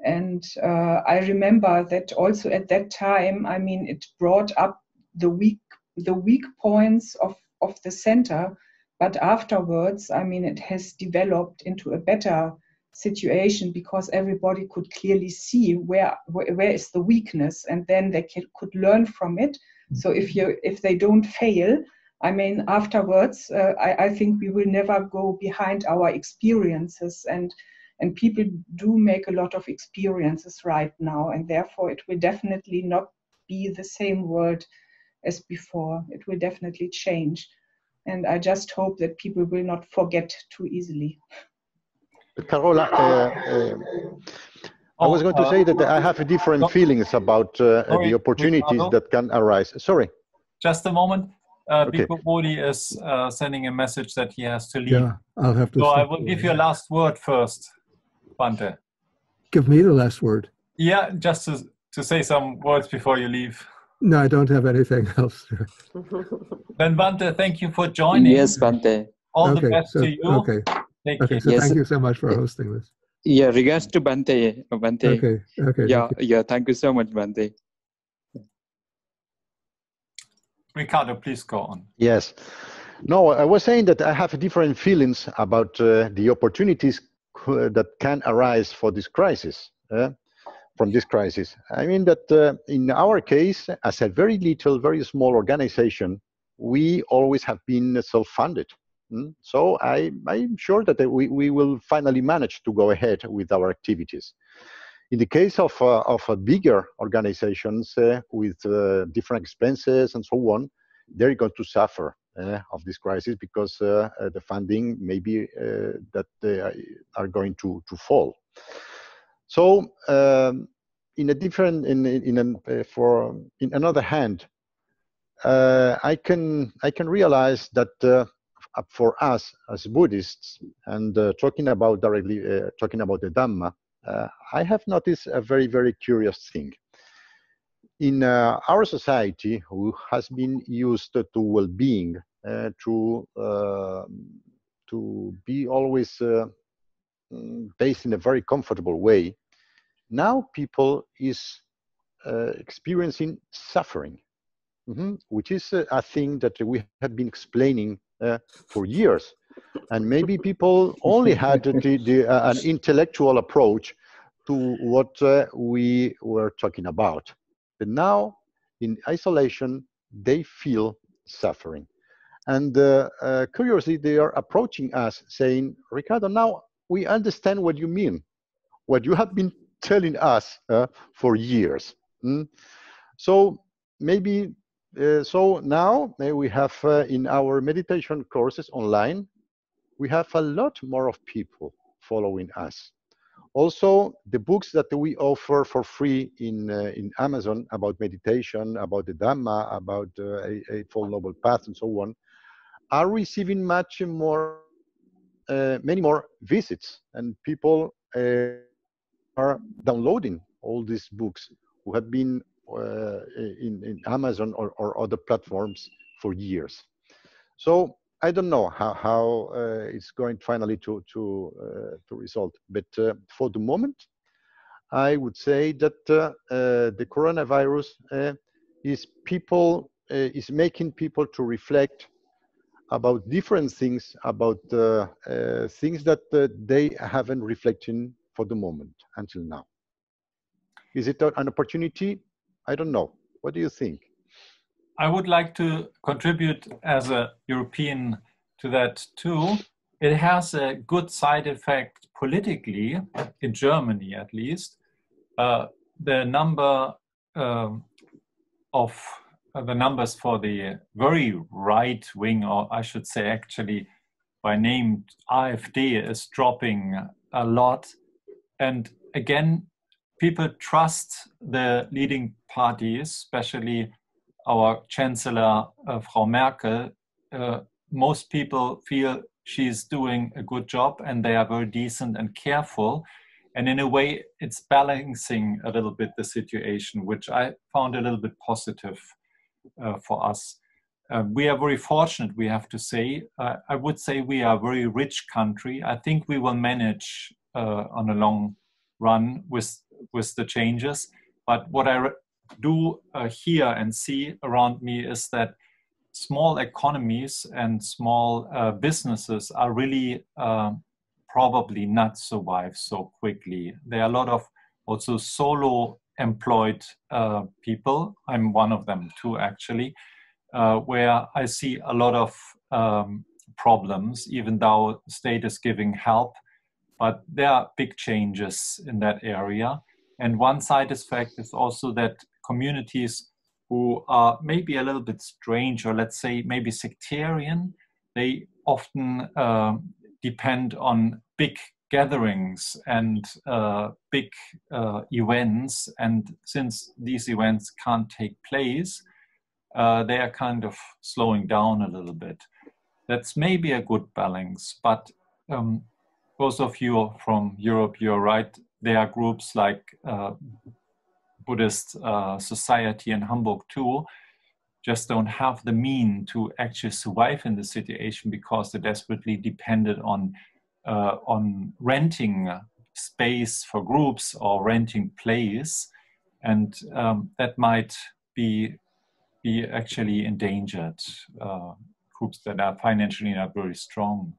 And I remember that also at that time, I mean, it brought up the weak points of the center, But afterwards, I mean, it has developed into a better situation because everybody could clearly see where is the weakness, and then they could learn from it. So if they don't fail, I mean, afterwards, I think we will never go behind our experiences, and people do make a lot of experiences right now, and therefore it will definitely not be the same world as before. It will definitely change. And I just hope that people will not forget too easily. Carola, I was going to say that I have different feelings about the opportunities Ricardo, that can arise. Sorry. Just a moment. Okay. Bhikkhu Bodhi is sending a message that he has to leave. Yeah, I'll have to. So I will give you a last word first, Bhante. Give me the last word. Yeah, just to say some words before you leave. No, I don't have anything else. Then Bhante, thank you for joining. Yes, Bhante. All the best to you. Okay. Take Okay, care. so Yes. thank you so much for hosting this. Yeah, regards to Bhante. Okay, okay. Yeah, thank you so much, Bhante. Ricardo, please go on. Yes. No, I was saying that I have different feelings about the opportunities that can arise for this crisis, from this crisis. I mean that in our case, as a very small organization, we always have been self-funded. So I'm sure that we will finally manage to go ahead with our activities. In the case of bigger organizations with different expenses and so on, they're going to suffer of this crisis because the funding maybe that they are going to fall. So in another hand, I can realize that for us as Buddhists, and talking about the Dhamma, I have noticed a very curious thing. In our society, who has been used to well-being, to be always based in a very comfortable way, now people is experiencing suffering, which is a thing that we have been explaining for years. And maybe people only had an intellectual approach to what we were talking about. But now, in isolation, they feel suffering. And curiously, they are approaching us saying, Ricardo, now we understand what you mean, what you have been telling us for years. So maybe, so now we have in our meditation courses online, we have a lot more of people following us. Also, the books that we offer for free in Amazon about meditation, about the Dhamma, about Eightfold Noble Path, and so on, are receiving many more visits, and people are downloading all these books who have been in Amazon or other platforms for years. So I don't know how it's going finally to result, but for the moment, I would say that the coronavirus is making people to reflect about different things, about things that they haven't reflected for the moment until now. Is it an opportunity? I don't know. What do you think? I would like to contribute as a European to that too. It has a good side effect politically, in Germany at least. The number of the numbers for the very right wing, or I should say actually by name AfD, is dropping a lot. And again, people trust the leading parties, especially our Chancellor, Frau Merkel. Most people feel she's doing a good job and they are very decent and careful. And in a way, it's balancing a little bit the situation, which I found a little bit positive for us. We are very fortunate, we have to say. I would say we are a very rich country. I think we will manage on a long run with the changes. But what I do hear and see around me is that small economies and small businesses are really probably not survive so quickly. There are a lot of also solo employed people. I'm one of them too, actually, where I see a lot of problems, even though state is giving help. But there are big changes in that area. And one side effect is also that communities who are maybe a little bit strange, or let's say maybe sectarian, they often depend on big gatherings and big events. And since these events can't take place, they are kind of slowing down a little bit. That's maybe a good balance, but those of you from Europe, you're right. There are groups like Buddhist Society in Hamburg too, just don't have the mean to actually survive in the situation because they're desperately dependent on renting space for groups or renting place, and that might be actually endangered. Groups that are financially not very strong.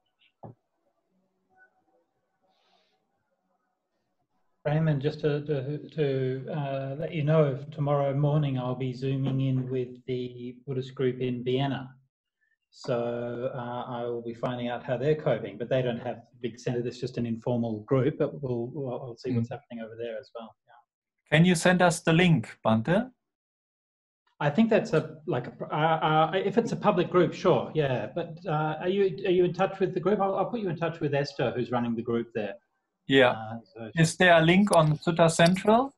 Raymond, just to let you know, tomorrow morning I'll be zooming in with the Buddhist group in Vienna. So I will be finding out how they're coping, but they don't have a big center. It's just an informal group, but I'll see what's happening over there as well. Yeah. Can you send us the link, Bhante? I think that's if it's a public group, sure, yeah. But are you in touch with the group? I'll put you in touch with Esther, who's running the group there. Yeah. Is there a link on Sutta Central?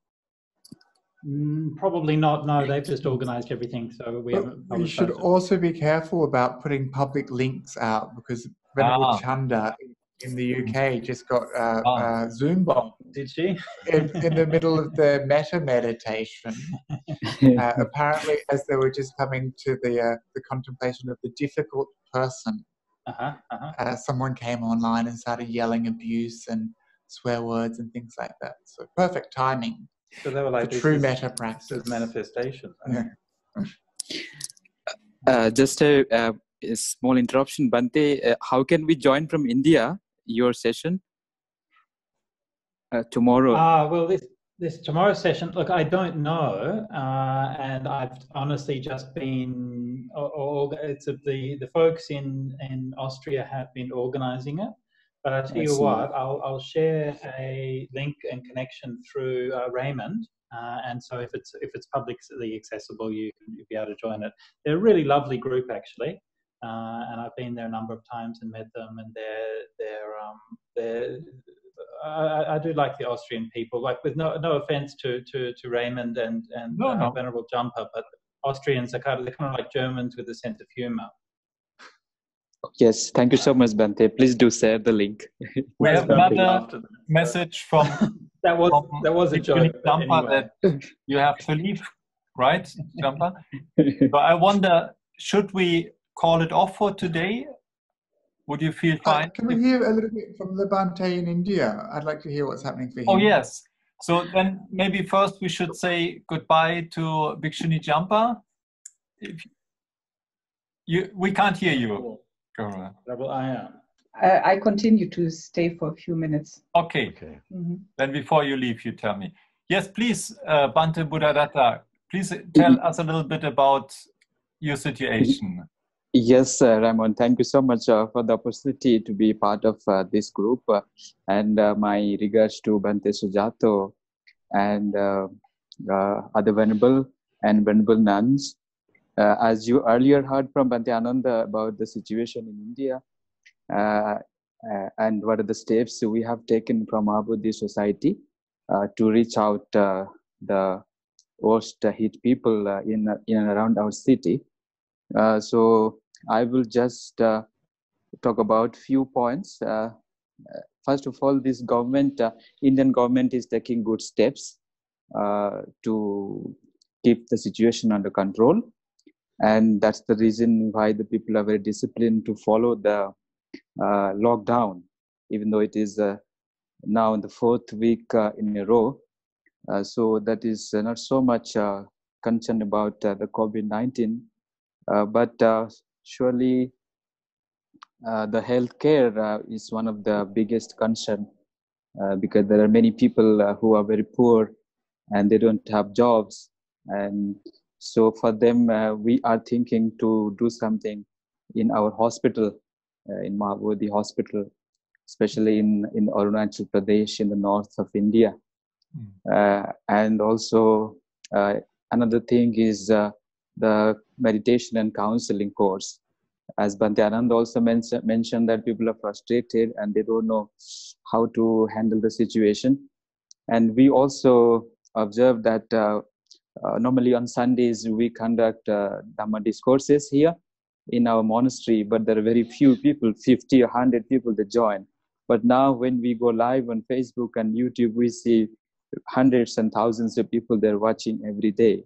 Probably not. No, they've just organised everything, so we haven't. We should also be careful about putting public links out, because Venerable Chanda in the UK just got Zoom bombed. Did she? in the middle of the metta meditation. Apparently, as they were just coming to the contemplation of the difficult person, someone came online and started yelling abuse and swear words and things like that. So perfect timing. So they were like true metta practice manifestation. Just a small interruption, Bhante. How can we join from India your session tomorrow? Well, this tomorrow's session. Look, I don't know, and I've honestly just been. It's the folks in Austria have been organising it. But I tell you what, I'll share a link and connection through Raymond, and so if it's publicly accessible, you'll be able to join it. They're a really lovely group, actually, and I've been there a number of times and met them, and I do like the Austrian people. Like, with no offense to Raymond and Venerable Jampa, but Austrians are kind of like Germans with a sense of humor. Yes, thank you so much, Bhante. Please do share the link. We have another message from that was a joke. Jampa, anyway. that you have to leave, right, Jampa? So I wonder, should we call it off for today? Would you feel fine? Can we hear a little bit from the Bhante in India? I'd like to hear what's happening for him. Oh, yes. So then maybe first we should say goodbye to Bhikṣuṇī Jampa. We can't hear you. Carola. I continue to stay for a few minutes. Okay. Then before you leave, you tell me. Yes, please, Bhante Buddhadatta, please tell us a little bit about your situation. Yes, Raimund, thank you so much for the opportunity to be part of this group. And my regards to Bhante Sujato and other Venerable and Venerable nuns. As you earlier heard from Bhante Ananda about the situation in India and what are the steps we have taken from our Buddhist society to reach out the worst hit people in and around our city. So I will just talk about few points. First of all, this government, Indian government is taking good steps to keep the situation under control. And that's the reason why the people are very disciplined to follow the lockdown, even though it is now in the 4th week in a row. So that is not so much concerned about the COVID-19. But surely the healthcare is one of the biggest concern because there are many people who are very poor and they don't have jobs. And so for them, we are thinking to do something in our hospital, in Mahabodhi Hospital, especially in Arunachal Pradesh in the north of India. And also another thing is the meditation and counseling course. As Bhante Ananda also mentioned that people are frustrated and they don't know how to handle the situation. And we also observed that normally on Sundays we conduct Dhamma discourses here in our monastery, but there are very few people, 50 or 100 people that join. But now when we go live on Facebook and YouTube, we see hundreds and thousands of people there watching every day.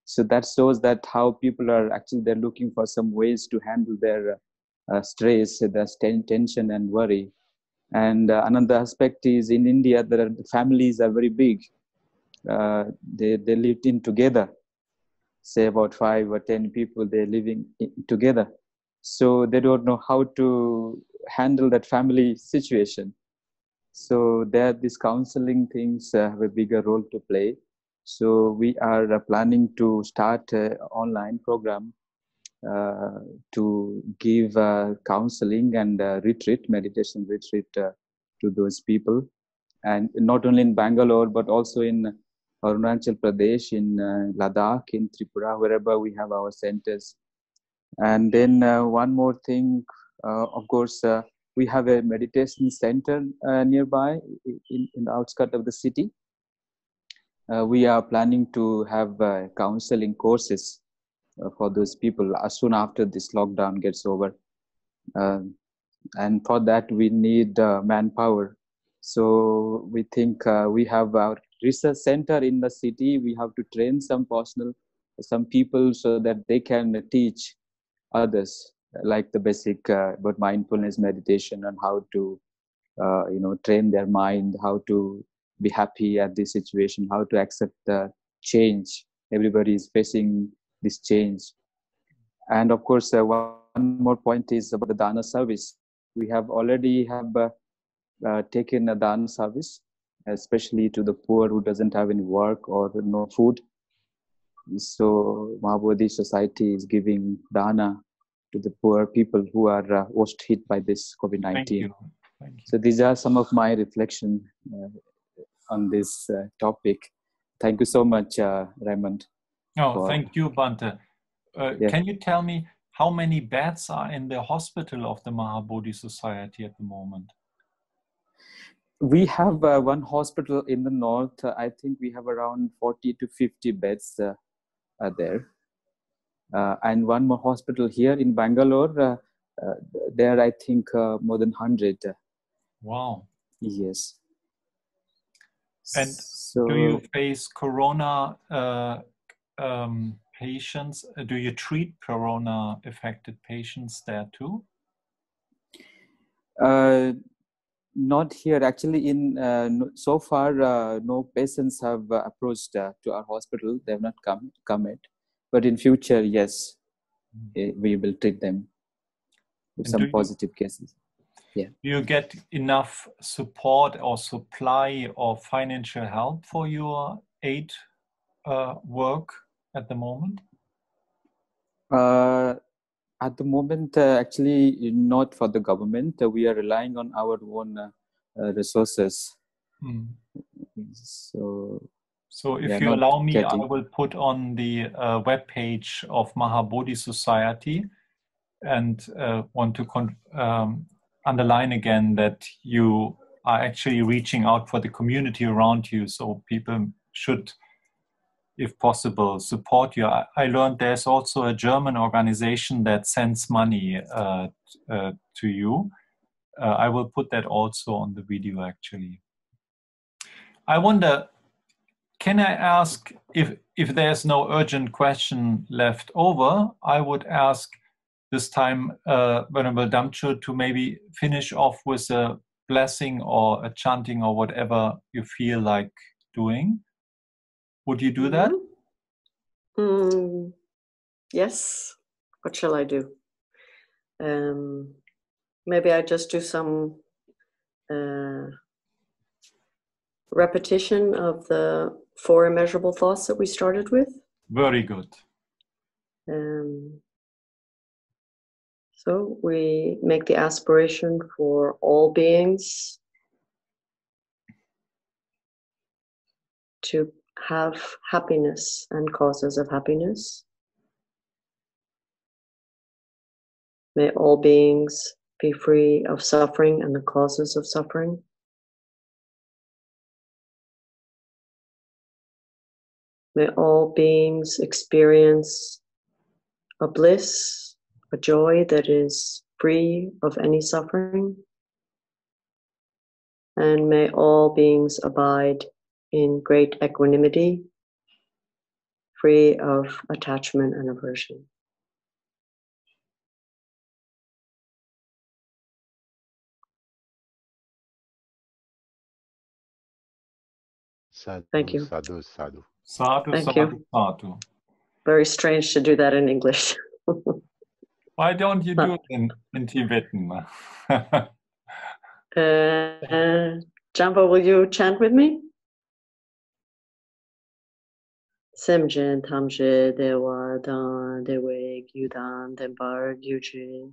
So that shows that how people are actually, they're looking for some ways to handle their stress, their tension and worry. And another aspect is in India, the families are very big. They live in together, say about 5 or 10 people, they're living together. So they don't know how to handle that family situation. So there, these counseling things have a bigger role to play. So we are planning to start an online program to give counseling and retreat, meditation retreat to those people. And not only in Bangalore, but also in Arunachal Pradesh, in Ladakh, in Tripura, wherever we have our centers. And then one more thing, of course, we have a meditation center nearby in the outskirts of the city. We are planning to have counseling courses for those people as soon after this lockdown gets over. And for that, we need manpower. So we think we have our research center in the city. We have to train some people so that they can teach others, like the basic about mindfulness meditation and how to train their mind, how to be happy at this situation, how to accept the change. Everybody is facing this change. And of course, one more point is about the dana service. We have already taken a dana service, especially to the poor who doesn't have any work or no food. So Mahabodhi Society is giving dana to the poor people who are most hit by this COVID-19. Thank you. So these are some of my reflections on this topic. Thank you so much, Raimund. Thank you, Bhante. Can you tell me how many beds are in the hospital of the Mahabodhi Society at the moment? We have one hospital in the north. I think we have around 40 to 50 beds there. And one more hospital here in Bangalore. There, I think, more than 100. Wow. Yes. And so, do you face corona patients? Do you treat corona-affected patients there too? Not here. Actually, so far, no patients have approached to our hospital. They have not come yet. But in future, yes, we will treat them with some positive cases. Yeah. Do you get enough support or supply or financial help for your aid work at the moment? At the moment, actually, not for the government. We are relying on our own resources. So if you allow me, I will put on the webpage of Mahabodhi Society and want to underline again that you are actually reaching out for the community around you. So people should, if possible, support you. I learned there's also a German organization that sends money to you. I will put that also on the video, actually. I wonder, can I ask, if there's no urgent question left over, I would ask this time Venerable Damcho to maybe finish off with a blessing or a chanting or whatever you feel like doing. Would you do that? Yes, what shall I do? Maybe I just do some repetition of the 4 immeasurable thoughts that we started with. Very good. So we make the aspiration for all beings to have happiness and causes of happiness. May all beings be free of suffering and the causes of suffering. May all beings experience a bliss, a joy that is free of any suffering. And may all beings abide in great equanimity, free of attachment and aversion. Sadhu, Thank you. sadhu, sadhu. Sadhu, Thank sadhu, you. sadhu. Very strange to do that in English. Why don't you do it in Tibetan? Jampa, will you chant with me? Semjen tamje dewa dan dewe gyudan denbar gyuche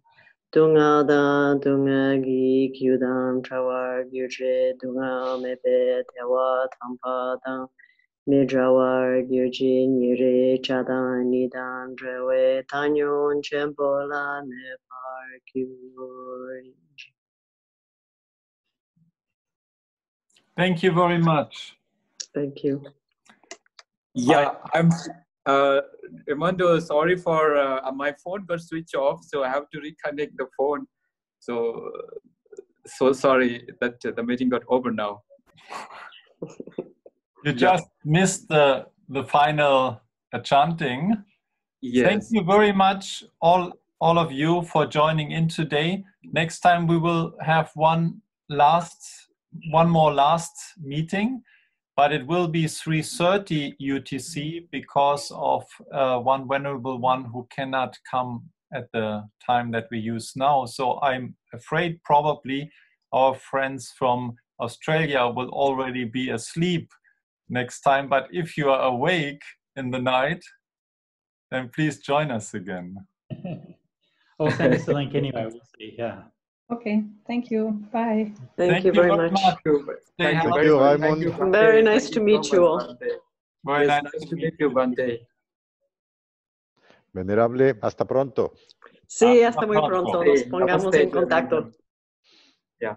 dunga dan dunga gi gyudan trawar gyuche dunga mepe dewa tampa dan midrawar gyuchi nire chadan nidan drewe tanyon chempola nepar gyuchi. Thank you very much. Thank you. Yeah, I'm Raimondo, sorry for my phone got switched off, so I have to reconnect the phone. So sorry that the meeting got over now. You just missed the final chanting. Yes. Thank you very much, all of you, for joining in today. Next time we will have one more last meeting. But it will be 3:30 UTC because of one venerable one who cannot come at the time that we use now. So I'm afraid probably our friends from Australia will already be asleep next time. But if you are awake in the night, then please join us again. I'll send us the link anyway. We'll see. Yeah. Okay. Thank you. Bye. Thank you very much. Thank you, Raimund. Very nice to meet you all. Very Yes, nice to meet you, Bhante. Venerable, hasta pronto. Sí, hasta muy pronto. Nos pongamos en contacto. Yeah.